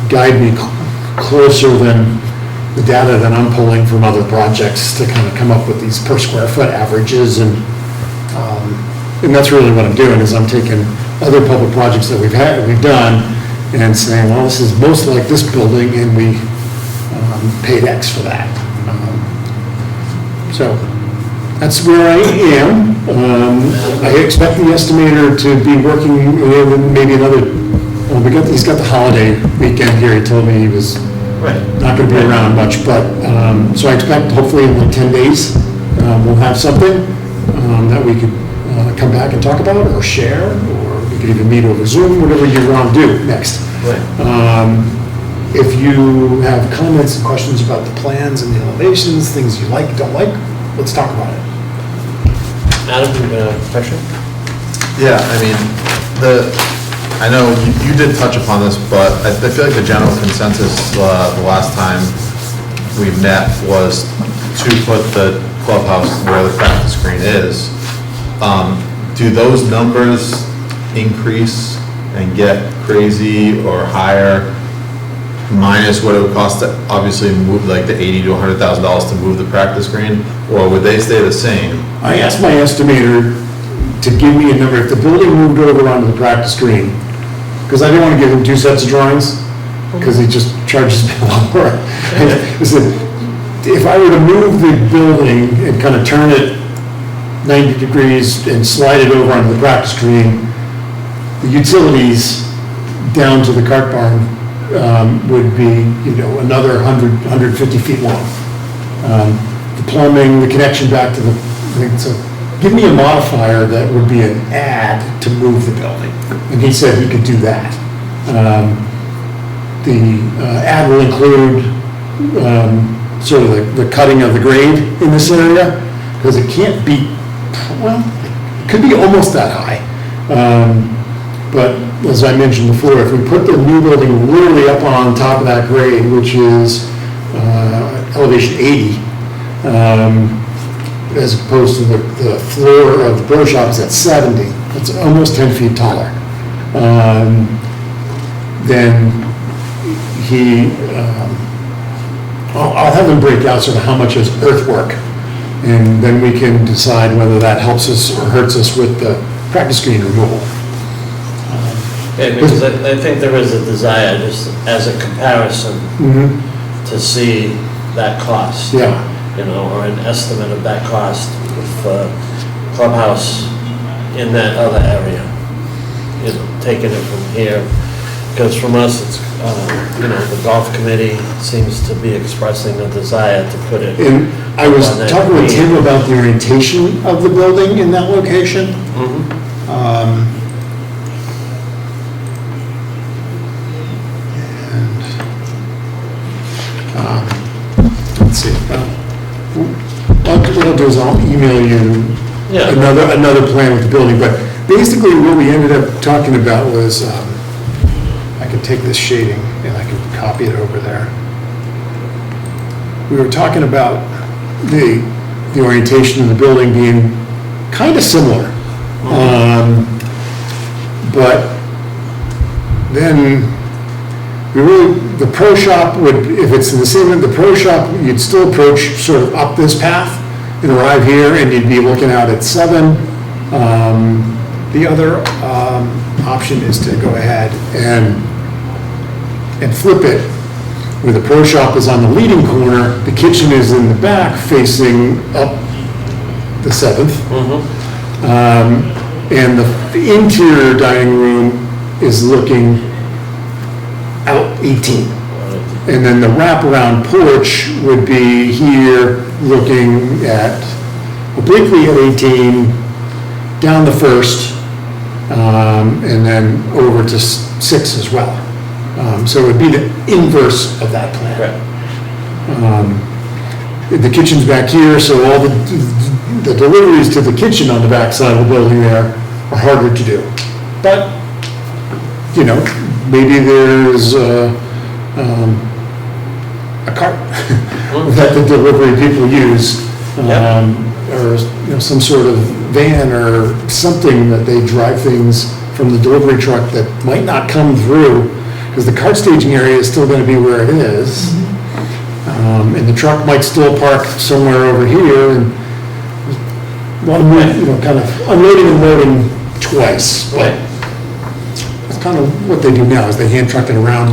guide me closer than the data that I'm pulling from other projects to kind of come up with these per square foot averages. And that's really what I'm doing, is I'm taking other public projects that we've done and saying, well, this is most like this building and we paid X for that. So that's where I am. I expect the estimator to be working maybe another, he's got the holiday weekend here. He told me he was not going to be around much, but so I expect hopefully in like 10 days we'll have something that we could come back and talk about or share, or we could even meet over Zoom, whatever you want to do next. If you have comments and questions about the plans and the elevations, things you like, don't like, let's talk about it. Adam, you have a question? Yeah, I mean, I know you did touch upon this, but I feel like the general consensus the last time we met was to put the clubhouse where the practice screen is. Do those numbers increase and get crazy or higher, minus what it would cost to obviously move like the $80,000 to $100,000 to move the practice screen, or would they stay the same? I asked my estimator to give me a number. If the building moved over onto the practice screen, because I didn't want to give him two sets of drawings, because he just charges me a lot more. I said, if I were to move the building and kind of turn it 90 degrees and slide it over onto the practice screen, the utilities down to the cart barn would be, another 150 feet long. The plumbing, the connection back to the thing. So give me a modifier that would be an add to move the building. And he said he could do that. The add will include sort of the cutting of the grade in this area, because it can't be, well, it could be almost that high. But as I mentioned before, if we put the new building literally up on top of that grade, which is elevation 80, as opposed to the floor of the pro shop is at 70, it's almost 10 feet taller. Then I'll have him break out sort of how much is earthwork, and then we can decide whether that helps us or hurts us with the practice screen removal. Yeah, because I think there is a desire, just as a comparison, to see that cost. Yeah. Or an estimate of that cost with clubhouse in that other area. Taking it from here Because from us, it's, the golf committee seems to be expressing a desire to put it. And I was on that talking with green. Tim about the orientation of the building in that location. Let's see. What I'll do is I'll email you Yeah. another plan with the building, but basically what we ended up talking about was, I could take this shading and I could copy it over there. We were talking about the orientation of the building being kind of similar. But then the pro shop would, if it's in the same, the pro shop, you'd still approach sort of up this path and arrive here, and you'd be looking out at 7. The other option is to go ahead and flip it, where the pro shop is on the leading corner, the kitchen is in the back facing up the 7th. And the interior dining room is looking out 18. And then the wraparound porch would be here looking at, obliquely at 18, down the 1st, and then over to 6 as well. So it would be the inverse of that plan. The kitchen's back here, so all the deliveries to the kitchen on the back side of the building there are harder to do. But, maybe there's a cart that the delivery people use, or some sort of van or something that they drive things from the delivery truck that might not come through, because the cart staging area is still going to be where it is. And the truck might still park somewhere over here, and one kind of unloading and loading twice. But that's kind of what they do now, is they hand truck it around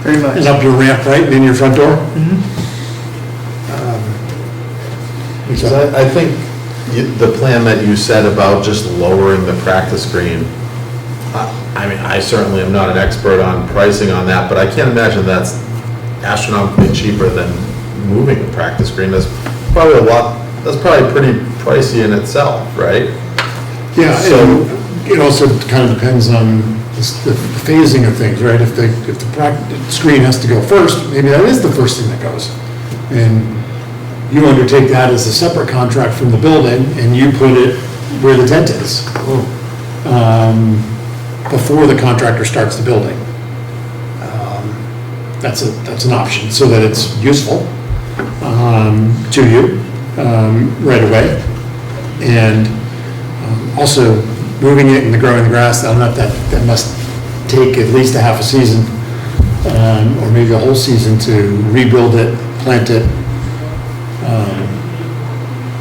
Pretty much. and up your ramp, right, and in your front door. Because I think the plan that you said about just lowering the practice green, I mean, I certainly am not an expert on pricing on that, but I can't imagine that's astronomically cheaper than moving the practice green. That's probably pretty pricey in itself, right? Yeah, So- and it also kind of depends on the phasing of things, right? If the screen has to go first, maybe that is the first thing that goes. And you undertake that as a separate contract from the building, and you put it where the tent is, before the contractor starts the building. That's an option, so that it's useful to you right away. And also, moving it and growing the grass, I don't know if that must take at least a half a season, or maybe a whole season to rebuild it, plant it,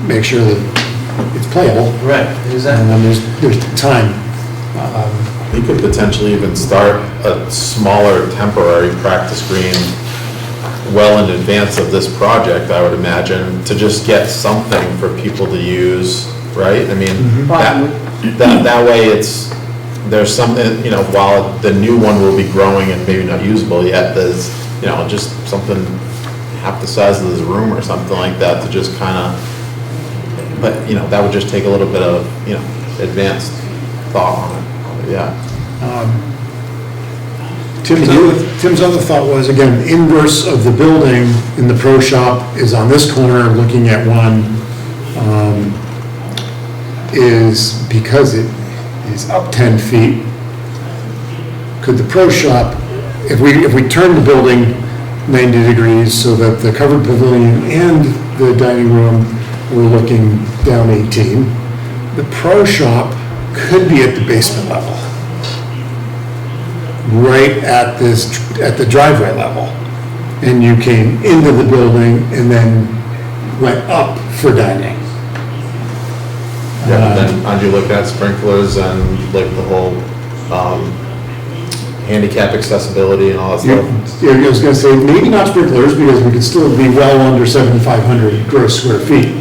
make sure that it's playable. Right, exactly. And there's time. You could potentially even start a smaller temporary practice green well in advance of this project, I would imagine, to just get something for people to use, right? I mean, that way there's something, while the new one will be growing and maybe not usable yet, there's, just something half the size of this room or something like that to just kind of, but, that would just take a little bit of, advanced thought on it, yeah. Tim's other thought was, again, the inverse of the building in the pro shop is on this corner, looking at one, is because it is up 10 feet. Could the pro shop, if we turn the building 90 degrees so that the covered pavilion and the dining room were looking down 18, the pro shop could be at the basement level, right at the driveway level, and you came into the building and then went up for dining. Yeah, but then aren't you looking at sprinklers and like the whole handicap accessibility and all that stuff? I was gonna say, maybe not sprinklers, because we could still be well under 7,500 gross square feet.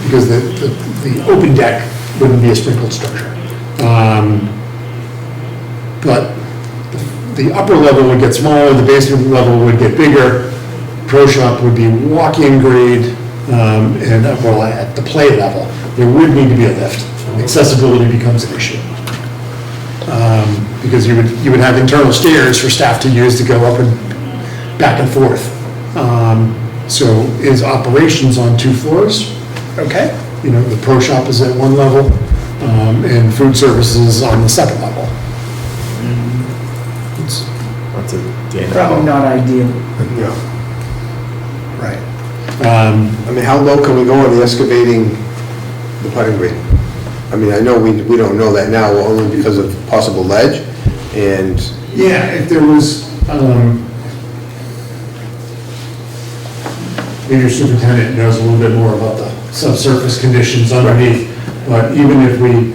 Because the open deck wouldn't be a sprinkled structure. but the upper level would get smaller, the basement level would get bigger. Pro shop would be walk-in grade, and, well, at the play level, there would need to be a lift. Accessibility becomes an issue. Because you would have internal stairs for staff to use to go up and back and forth. So is operations on 2 floors? Okay. You know, the pro shop is at 1 level, and food services on the 2nd level. That's a Dana. Probably not ideal. Yeah. Right. I mean, how low can we go on the excavating the putting green? I mean, I know we don't know that now, only because of possible ledge, and, Yeah, if there was, maybe your superintendent knows a little bit more about the subsurface conditions underneath, but even if we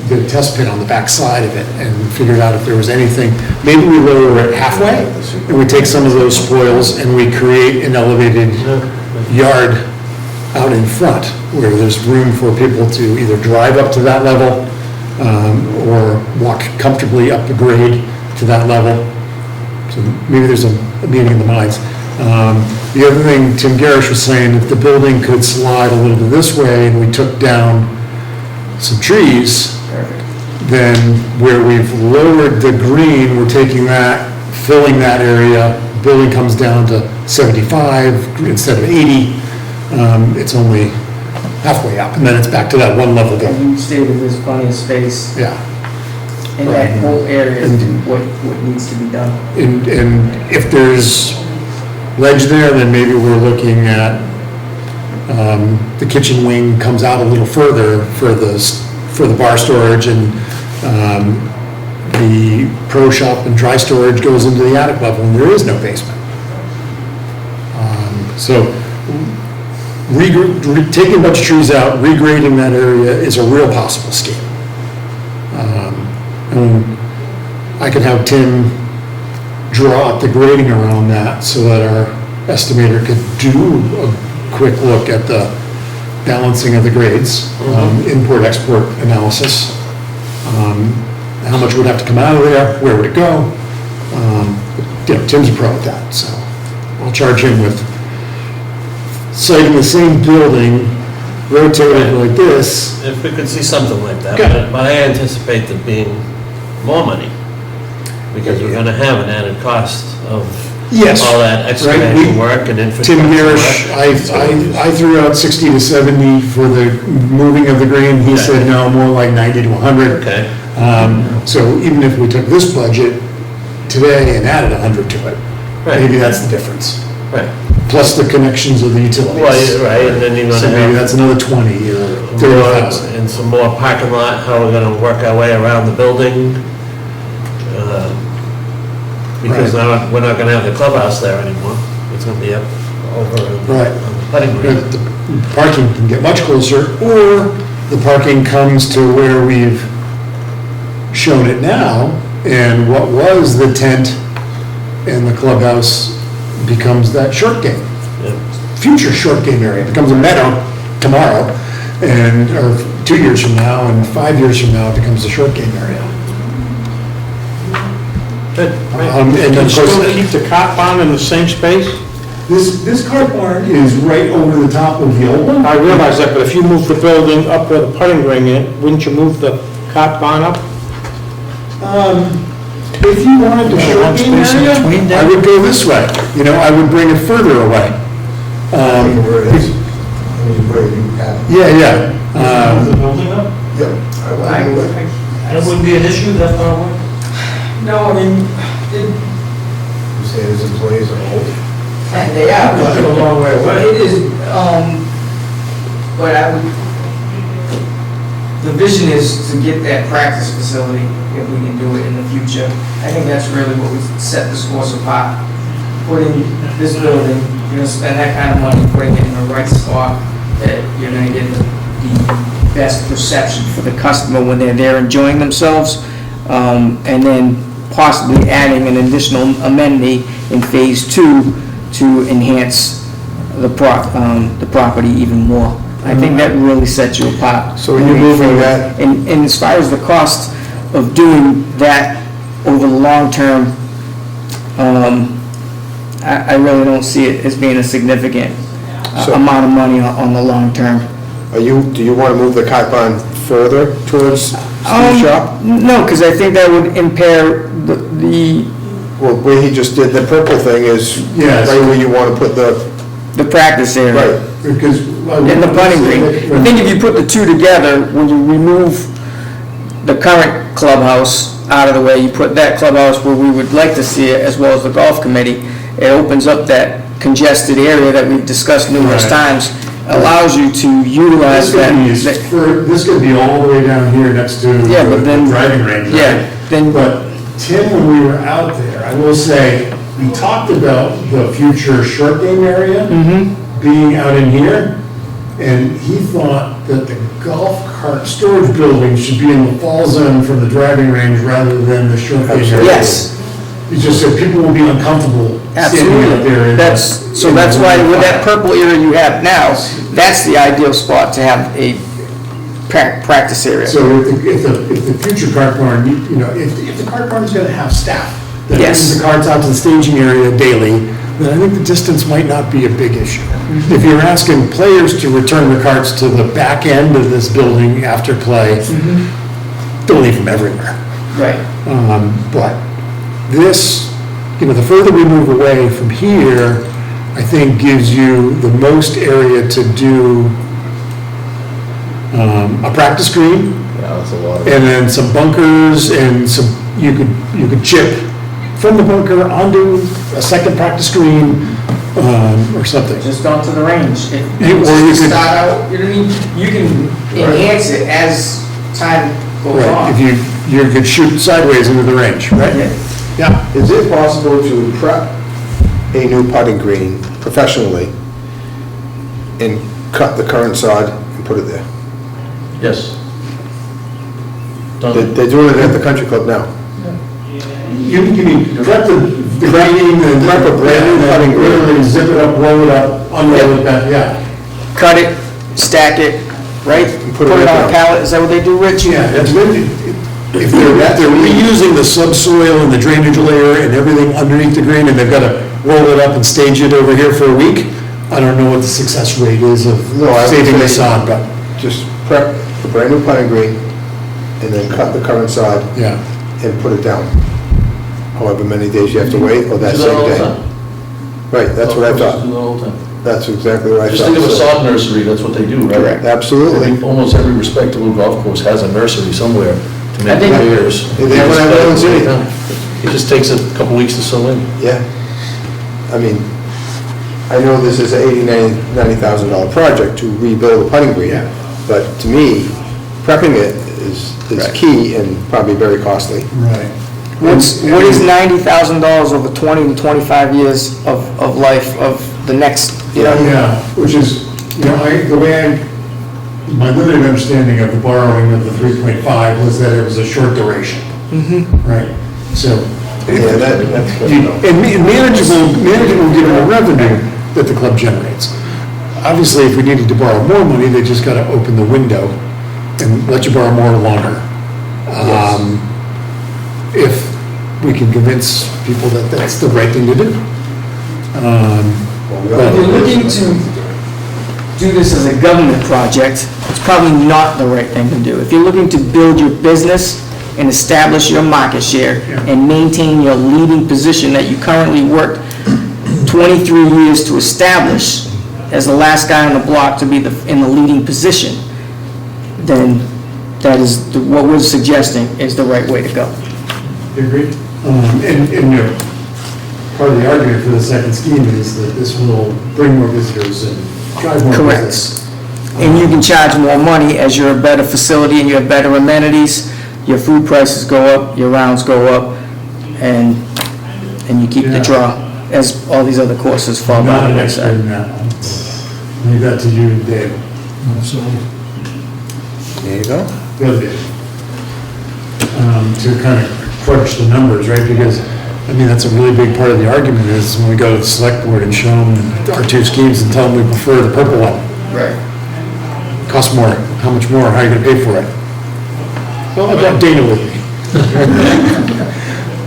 did a test pit on the back side of it and figured out if there was anything, maybe we lower it halfway, and we take some of those spoils and we create an elevated yard out in front, where there's room for people to either drive up to that level, or walk comfortably up the grade to that level. So maybe there's a meeting in the minds. The other thing Tim Garish was saying, if the building could slide a little bit this way and we took down some trees, then where we've lowered the green, we're taking that, filling that area, building comes down to 75 instead of 80, it's only halfway up, and then it's back to that 1 level And building. you stated there's plenty of space Yeah. in that whole area to do what needs to be done. And if there's ledge there, then maybe we're looking at, the kitchen wing comes out a little further for the bar storage, and the pro shop and dry storage goes into the attic level, and there is no basement. So taking a bunch of trees out, regrading that area is a real possible scheme. And I could have Tim draw up the grading around that so that our estimator could do a quick look at the balancing of the grades, import-export analysis. How much would have to come out of there, where would it go? Tim's a pro at that, so I'll charge him with citing the same building, rotated like this. If we could see something like that, Good. but I anticipate there being more money, because we're gonna have an added cost of Yes. all that excavation work and infrastructure Tim work. Garish, I threw out 60 to 70 for the moving of the green. He said, no, more like 90 to 100. Okay, So even if we took this budget today and added 100 to it, Right. maybe that's the difference. right. Plus the connections of the utilities. Well, you're right, and then you're So gonna maybe have that's another 20 or more, 30,000. and some more parking lot, how we're gonna work our way around the building. Because now, we're not gonna have the clubhouse there anymore. It's gonna be up over Right. on the putting green. But the parking can get much closer, or the parking comes to where we've shown it now, and what was the tent and the clubhouse becomes that short game. Yeah. Future short game area, it becomes a meadow tomorrow, and, or 2 years from now, and 5 years from now, it becomes a short game area. Good. And Can of you still course, keep the cot barn in the same space? this car barn is right over the top of the old one. I realize that, but if you move the building up where the putting green is, wouldn't you move the cot barn up? If you wanted to short game area, I would go this way, I would bring it further away. where it is. I mean, where you have, Yeah. The building up? yep. I would. That wouldn't be an issue, that far away? No, I mean, You say his employees are old? they are, It's a long way but away. it is, but I would, the vision is to get that practice facility, if we can do it in the future. I think that's really what would set this course apart. Putting this building, you're gonna spend that kind of money, putting it in the right spot, that you're gonna get the best perception for the customer when they're there enjoying themselves, and then possibly adding an additional amenity in phase 2 to enhance the property even more. I think that really sets you apart. So you're moving that- And as far as the cost, of doing that over the long term, I really don't see it as being a significant So- amount of money on the long term. Do you want to move the kite barn further towards Steve's shop? No, because I think that would impair the Well, where he just did the purple thing is Yes. right where you want to put the, practice area. right. Because. And the putting green. I think if you put the two together, when you remove the current clubhouse out of the way, you put that clubhouse where we would like to see it, as well as the golf committee, it opens up that congested area that we've discussed numerous Right. times, allows you to utilize This could be all the way down here next to Yeah, but the then- driving range. yeah, right? then- But Tim, when we were out there, I will say, we talked about the future short game area being out in here, and he thought that the golf cart storage building should be in the fall zone from the driving range rather than the short game area. Yes. He just said people will be uncomfortable standing out there. Absolutely. That's why with that purple area you have now, that's the ideal spot to have a practice area. So if the future cart barn, you know, if the cart barn is gonna have staff that Yes. brings the carts out to the staging area daily, then I think the distance might not be a big issue. If you're asking players to return the carts to the back end of this building after play, they'll leave them everywhere. Right. But this, you know, the further we move away from here, I think gives you the most area to do a practice green, Yeah, that's a lot of. and then some bunkers and some, you could chip from the bunker onto a second practice green, or something. Just onto the range. Or you could- Start out, you know what I mean? You can enhance it as time goes Right, on. if you could shoot sideways into the range, right? Yeah. Yeah. Is it possible to prep a new putting green professionally and cut the current sod and put it there? Yes. They're Done. they're doing it at the country club now. You mean prep the green and Prep a brand new putting green. literally zip it up, roll it up, unroll it back, yeah. Cut it, stack it, right? Put it Put it right on a down. pallet, is that what they do, Rich? Yeah, if they're reusing the subsoil and the drainage layer and everything underneath the green, and they've got to roll it up and stage it over here for a week, I don't know what the success rate is of No, I would saving the say- sod, but, Just prep a brand new putting green and then cut the current sod yeah. and put it down. However many days you have to wait, or that Do that all same the day. time. Right, that's what I Do thought. that all the time. That's exactly what I thought. Just think of a sod nursery, that's what they do, right? Correct. I Absolutely. think almost every respectable golf course has a nursery somewhere to I make think- players. They haven't had one in city. It just takes a couple weeks to sew in. Yeah. I mean, I know this is an $90,000 project to rebuild a putting green, Yeah. but to me, prepping it is key and probably very costly. Right. What is $90,000 over 20 to 25 years of life of the next, you know? Yeah, which is, you know, my limited understanding of the borrowing of the 3.5 was that it was a short duration. Right, so. Yeah, that's good. And manageable given the revenue that the club generates. Obviously, if we needed to borrow more money, they just gotta open the window and let you borrow more longer. If we can convince people that that's the right thing to do. If you're looking to do this as a government project, it's probably not the right thing to do. If you're looking to build your business and establish your market share and maintain your leading position that you currently worked 23 years to establish as the last guy on the block to be in the leading position, then that is, what we're suggesting is the right way to go. You agree? And, you know, part of the argument for the second scheme is that this will bring more visitors and drive more Correct. business. And you can charge more money as you're a better facility and you have better amenities, your food prices go up, your rounds go up, and you keep the Yeah. draw, as all these other courses fall Not by an the expert wayside. in that one. Leave that to you, Dave. So, There you go. good, Dave. To kind of crunch the numbers, right? Because, I mean, that's a really big part of the argument is when we go to the select board and show them our two schemes and tell them we prefer the purple one. Right. Costs more. How much more? How are you gonna pay for it? Well, I've got Dana with me.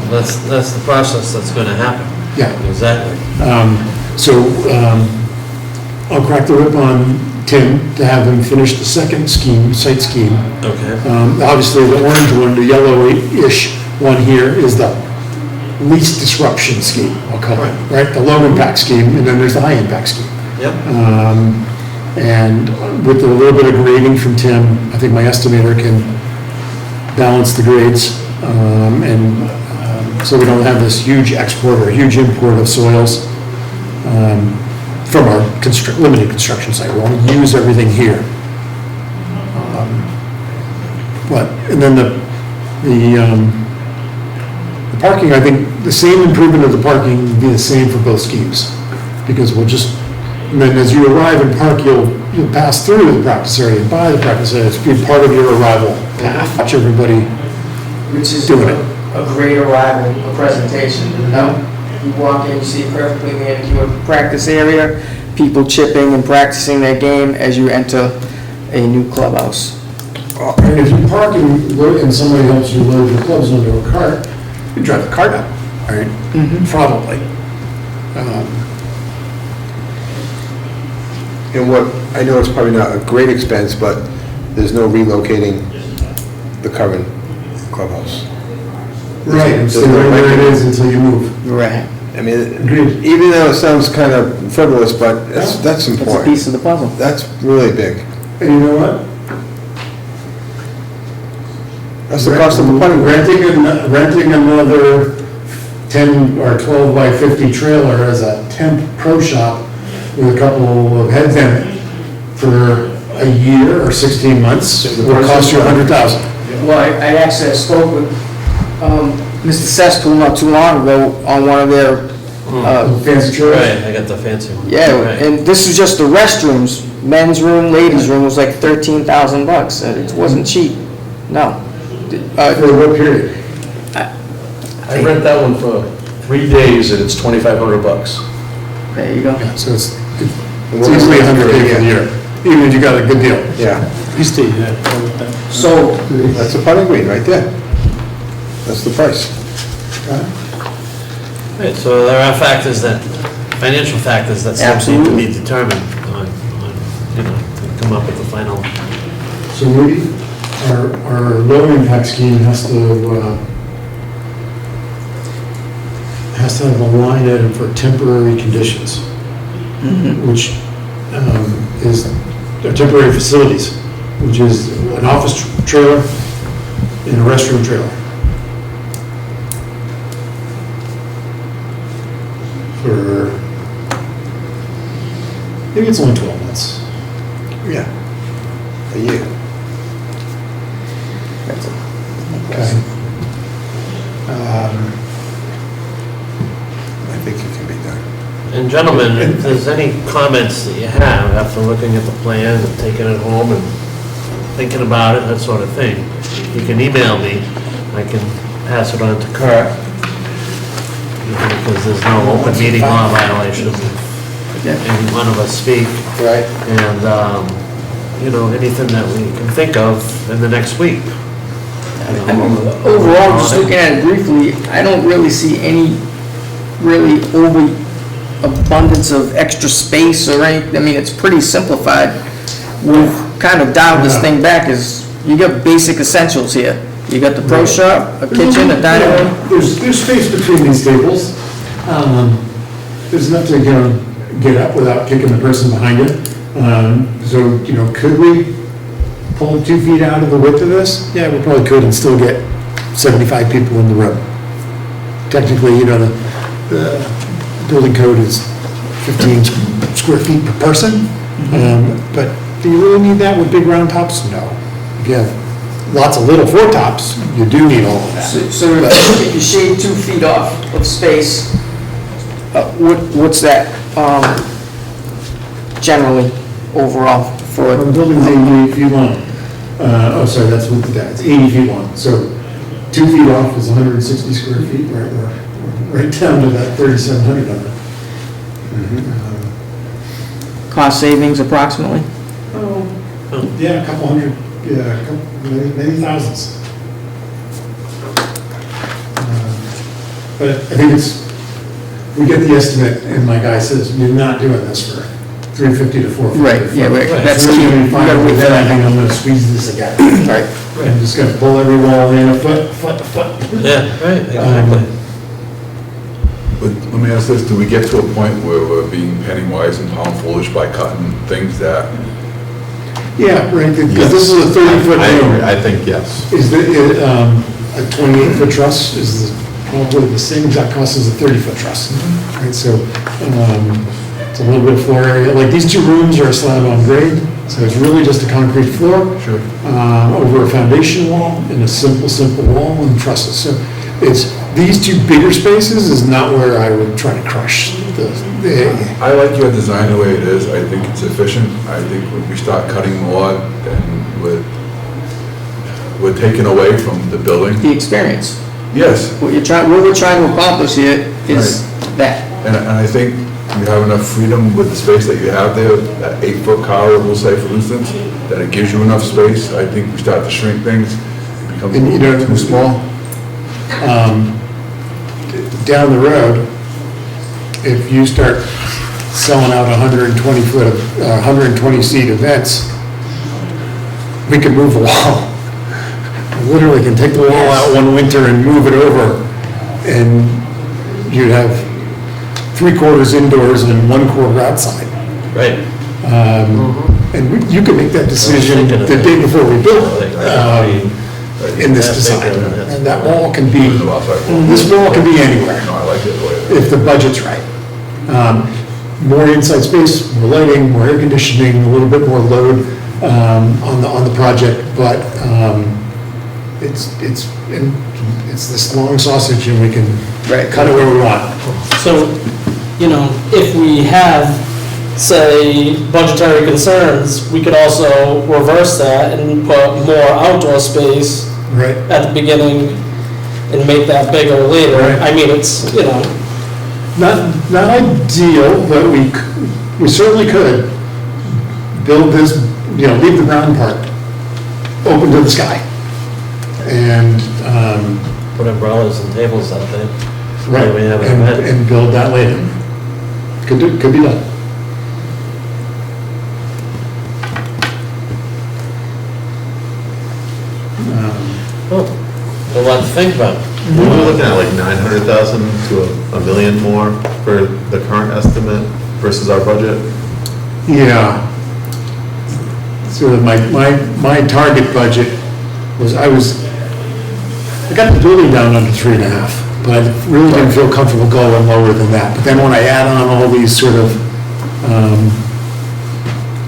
That's the process that's gonna happen. Yeah. Exactly. So, I'll crack the whip on Tim to have him finish the second scheme, site scheme. Okay. Obviously, the orange one, the yellowish one here is the least disruption scheme, I'll call it, right? The low impact scheme, and then there's the high impact scheme. Yep. And with a little bit of grading from Tim, I think my estimator can balance the grades. So we don't have this huge export or huge import of soils from our limited construction site. We'll use everything here. And then the parking, I think the same improvement of the parking will be the same for both schemes. Because we'll just, and then as you arrive and park, you'll pass through the practice area and by the practice area. It's be part of your arrival path. Watch everybody Which is doing it. a great arrival, a presentation, you know? You walk in, you see perfectly manicured practice area, people chipping and practicing their game as you enter a new clubhouse. And if you park and somebody helps you load your clubs onto a cart, you drive the cart up, right? Probably. And what, I know it's probably not a great expense, but there's no relocating the current clubhouse. Right, and stay right where it is until you move. Right. I mean, Agreed. even though it sounds kind of frivolous, but that's It's a important. piece of the puzzle. That's really big. And you know what? That's the cost of the putting green. Renting another 10 or 12 by 50 trailer as a temp pro shop with a couple of heads in it for a year or 16 months will cost you $100,000. Well, I actually spoke with Mr. Cesspool not too long ago on one of their, Fancy trailer? Right, I got the fancy one. yeah, Right. and this is just the restrooms, men's room, ladies' room was like $13,000, and it wasn't cheap, no. For what period? I rent that one for 3 days and it's $2,500. There you go. Yeah, so it's easily $100K for the year, even if you got a good deal. Yeah, You stay there. So, that's the putting green right there. That's the price. Right, so there are financial factors that still need to be determined on, you know, to come up with the final. So our low impact scheme has to have a line item for temporary conditions, which is temporary facilities, which is an office trailer and a restroom trailer. For, maybe it's only 12 months. Yeah. A year. Okay. I think it can be done. And gentlemen, if there's any comments that you have after looking at the plan and taking it home and thinking about it, that sort of thing, you can email me. I can pass it on to Kurt. Because there's no open meeting law violation if any one of us speak. Right. And, you know, anything that we can think of in the next week. I mean, overall, just looking at it briefly, I don't really see any really abundance of extra space or anything. I mean, it's pretty simplified. We've kind of dialed this thing back as, you got basic essentials here. You got the pro shop, a kitchen, a dining room. There's space between these tables. There's enough to get up without kicking the person behind you. So, you know, could we pull 2 feet out of the width of this? Yeah, we probably could and still get 75 people in the room. Technically, you know, the building code is 15 square feet per person. But do you really need that with big round tops? No. If you have lots of little 4 tops, you do need all of that. So if you shave 2 feet off of space, what's that generally overall for? The building's 88 feet long. Sorry, that's with the deck, it's 80 feet long. So 2 feet off is 160 square feet, right down to that 3,700 number. Cost savings approximately? Yeah, a couple hundred, many thousands. But I think we get the estimate, and my guy says, you're not doing this for 350 to 450. Right, yeah, that's We're key. gonna be We fine gotta wait with for that, that. I think I'm gonna squeeze this again. Right. I'm just gonna pull every wall in a foot. Yeah, right, exactly. But let me ask this, do we get to a point where we're being penny wise and pound foolish by cutting things that, Yeah, right, because this is a 30-foot I agree, room. I think yes. Is a 28-foot truss is probably the same exact cost as a 30-foot truss. Right, so it's a little bit of floor area. Like, these two rooms are a slab on grade, so it's really just a concrete floor. Sure. Over a foundation wall and a simple wall and trusses. So it's, these two bigger spaces is not where I would try to crush the I like your design the way it is, I think it's efficient. I think when we start cutting more, then we're taking away from the building. The experience. Yes, What we're trying to accomplish here is that. and I think you have enough freedom with the space that you have there, that 8-foot car, we'll say for instance, that it gives you enough space. I think we start to shrink things, it becomes a And you little know- too small. down the road, if you start selling out 120 seat events, we can move the wall. Literally can take the wall out one winter and move it over, and you'd have 3/4 indoors and 1/4 outside. Right. And you can make that decision the day before we build in this design. And that wall can be, this wall can be anywhere, No, I like it the way it is. if the budget's right. More inside space, more lighting, more air conditioning, a little bit more load on the project, but it's this long sausage, and we can cut it where we want. So, if we have, say, budgetary concerns, we could also reverse that and put more outdoor space Right. at the beginning and make that bigger later. Right. I mean, it's, Not ideal, but we certainly could build this, leave the brown part open to the sky. And, Put umbrellas and tables up there. right, We have an and event. and build that later. Could be done. Oh, a lot to think about. We were looking at like 900,000 to a million more for the current estimate versus our budget. Yeah. So my target budget was, I got the building down under 3.5, but I really didn't feel comfortable going lower than that. But then when I add on all these sort of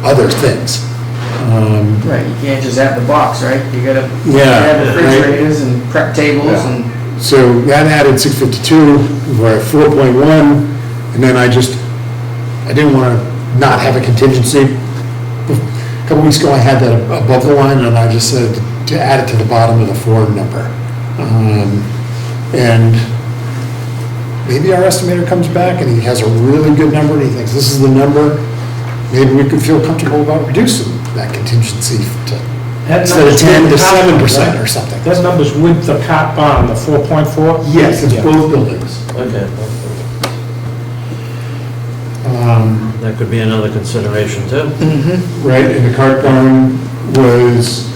other things. Right, you can't just have the box, right? You gotta Yeah, have right. refrigerators and prep tables and. So that added 652, we're at 4.1, and then I didn't want to not have a contingency. A couple weeks ago, I had that above the line, and I just said to add it to the bottom of the 4 number. And maybe our estimator comes back and he has a really good number, and he thinks this is the number, maybe we could feel comfortable about reducing that contingency to, instead of 10 to 7% or something. That number's with the cot bond, the 4.4? Yes, it's Yeah. both buildings. Okay. That could be another consideration too. Right, and the cart barn was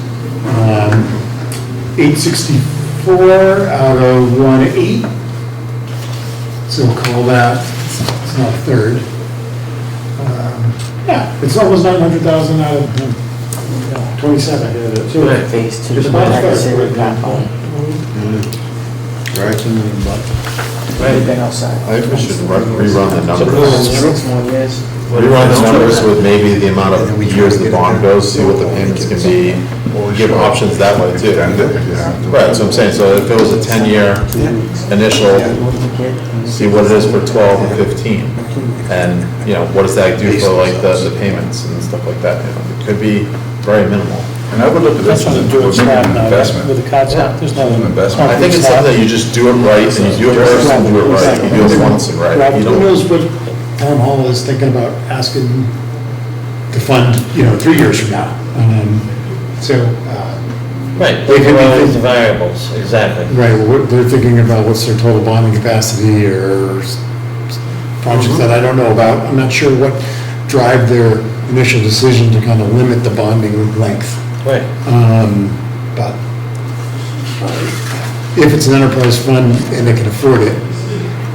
864 out of 1.8. So call that, it's not a third. Yeah, it's almost 900,000 out of 27. So Right. Phase two. It's about a third. Right. Right, been outside. I think we should rerun the numbers. 6 more years. Rerun the numbers with maybe the amount of years the bond goes, see what the payments can be, give options that way too. Right, that's what I'm saying, so if it was a 10-year initial, see what it is for 12 and 15. And, what does that do for like the payments and stuff like that? It could be very minimal. And I would look at this That's as what an I'm doing now, investment. with the cot bond, there's no. It's an investment. I think it's something that you just do it right, and you do it first and do it right. You do it once and right. You Who don't, knows what town hall is thinking about asking to fund, 3 years from now. So, Right, They those can are be always thinking- the variables, exactly. Right, well, they're thinking about what's their total bonding capacity or projects that I don't know about. I'm not sure what drive their initial decision to kind of limit the bonding length. Right. But if it's an enterprise fund and they can afford it,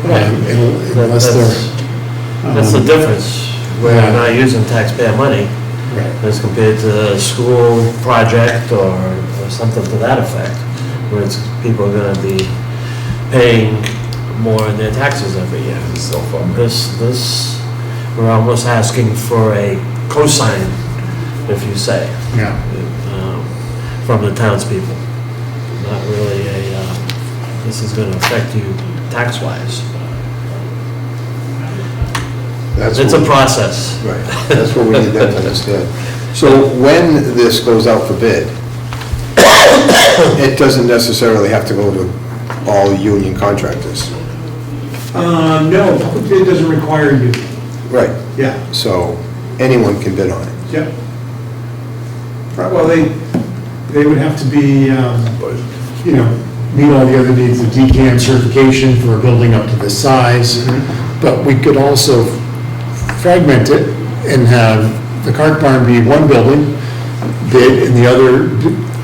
Right. unless they're. That's the difference. We're Yeah. not using taxpayer money Right. as compared to a school project or something to that effect, where it's, people are gonna be paying more in their taxes every year. This, we're almost asking for a cosign, if you say, Yeah. from the townspeople. Not really this is gonna affect you tax-wise. That's It's a what- process. Right, that's what we need them to understand. So when this goes out for bid, it doesn't necessarily have to go to all union contractors. No, public bid doesn't require you. Right, Yeah. so anyone can bid on it. Yep. Right, well, they would have to be, you know, meet all the other needs of DCAM certification for a building up to this size. But we could also fragment it and have the cart barn be one building bid and the other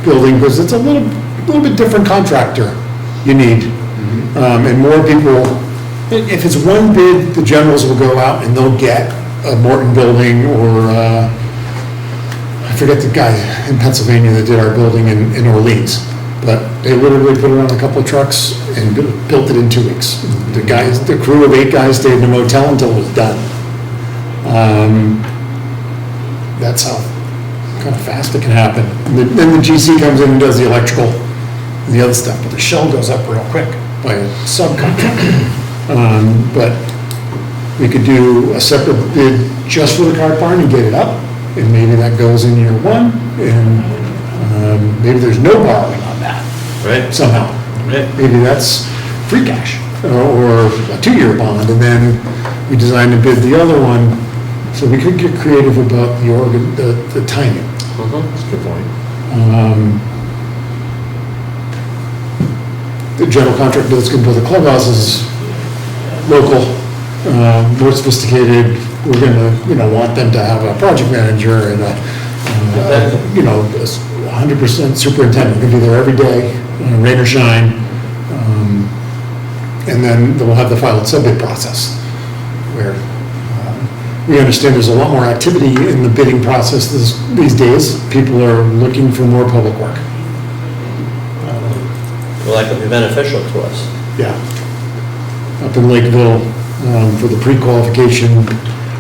building, because it's a little bit different contractor you need. And more people, if it's one bid, the generals will go out and they'll get a Morton building or, I forget the guy in Pennsylvania that did our building in Orleans. But they literally put it on a couple of trucks and built it in 2 weeks. The crew of 8 guys stayed in a motel until it was done. That's how kind of fast it can happen. And then the GC comes in and does the electrical and the other stuff, but the shell goes up real quick by a subcontractor. But we could do a separate bid just for the cart barn and get it up, and maybe that goes in year 1, and maybe there's no borrowing on that Right. somehow. Right. Maybe that's free cash, or a 2-year bond, and then we design and bid the other one. So we could get creative about the timing. That's a good point. The general contractor that's going to build the clubhouse is local, more sophisticated. We're going to, want them to have a project manager and a 100% superintendent can be there every day, rain or shine. And then we'll have the filed subbid process, where we understand there's a lot more activity in the bidding process these days. People are looking for more public work. Well, that could be beneficial to us. Yeah. Up in Lakeville, for the pre-qualification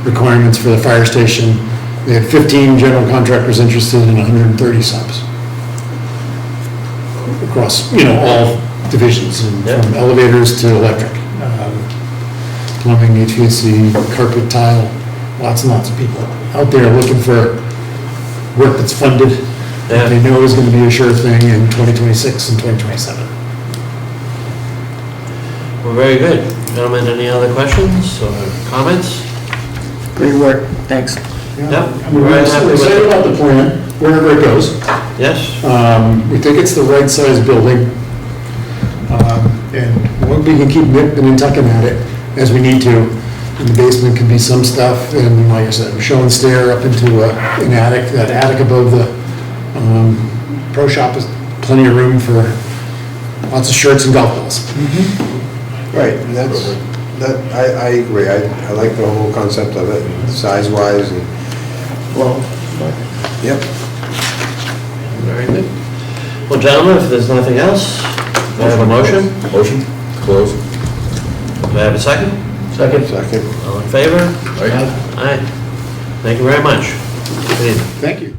requirements for the fire station, they had 15 general contractors interested in 130 subs. Across, all divisions, and from elevators to electric. Plumbing, HVAC, carpet, tile, lots and lots of people out there looking for work that's funded, that they know is going to be a sure thing in 2026 and 2027. Well, very good. Gentlemen, any other questions or comments? Great work, thanks. Yep. We're excited about the plan, wherever it goes. Yes? We think it's the right size building. And we can keep nipping and tucking at it as we need to. In the basement could be some stuff, and like I said, we're showing stair up into an attic. That attic above the pro shop is plenty of room for lots of shirts and golf balls. Right, and I agree, I like the whole concept of it, size-wise, and, yep. Very good. Well, gentlemen, if there's nothing else, do I have a motion? Motion, close. Do I have a second? Second. All in favor? Aye. Aye. Thank you very much. Good evening. Thank you.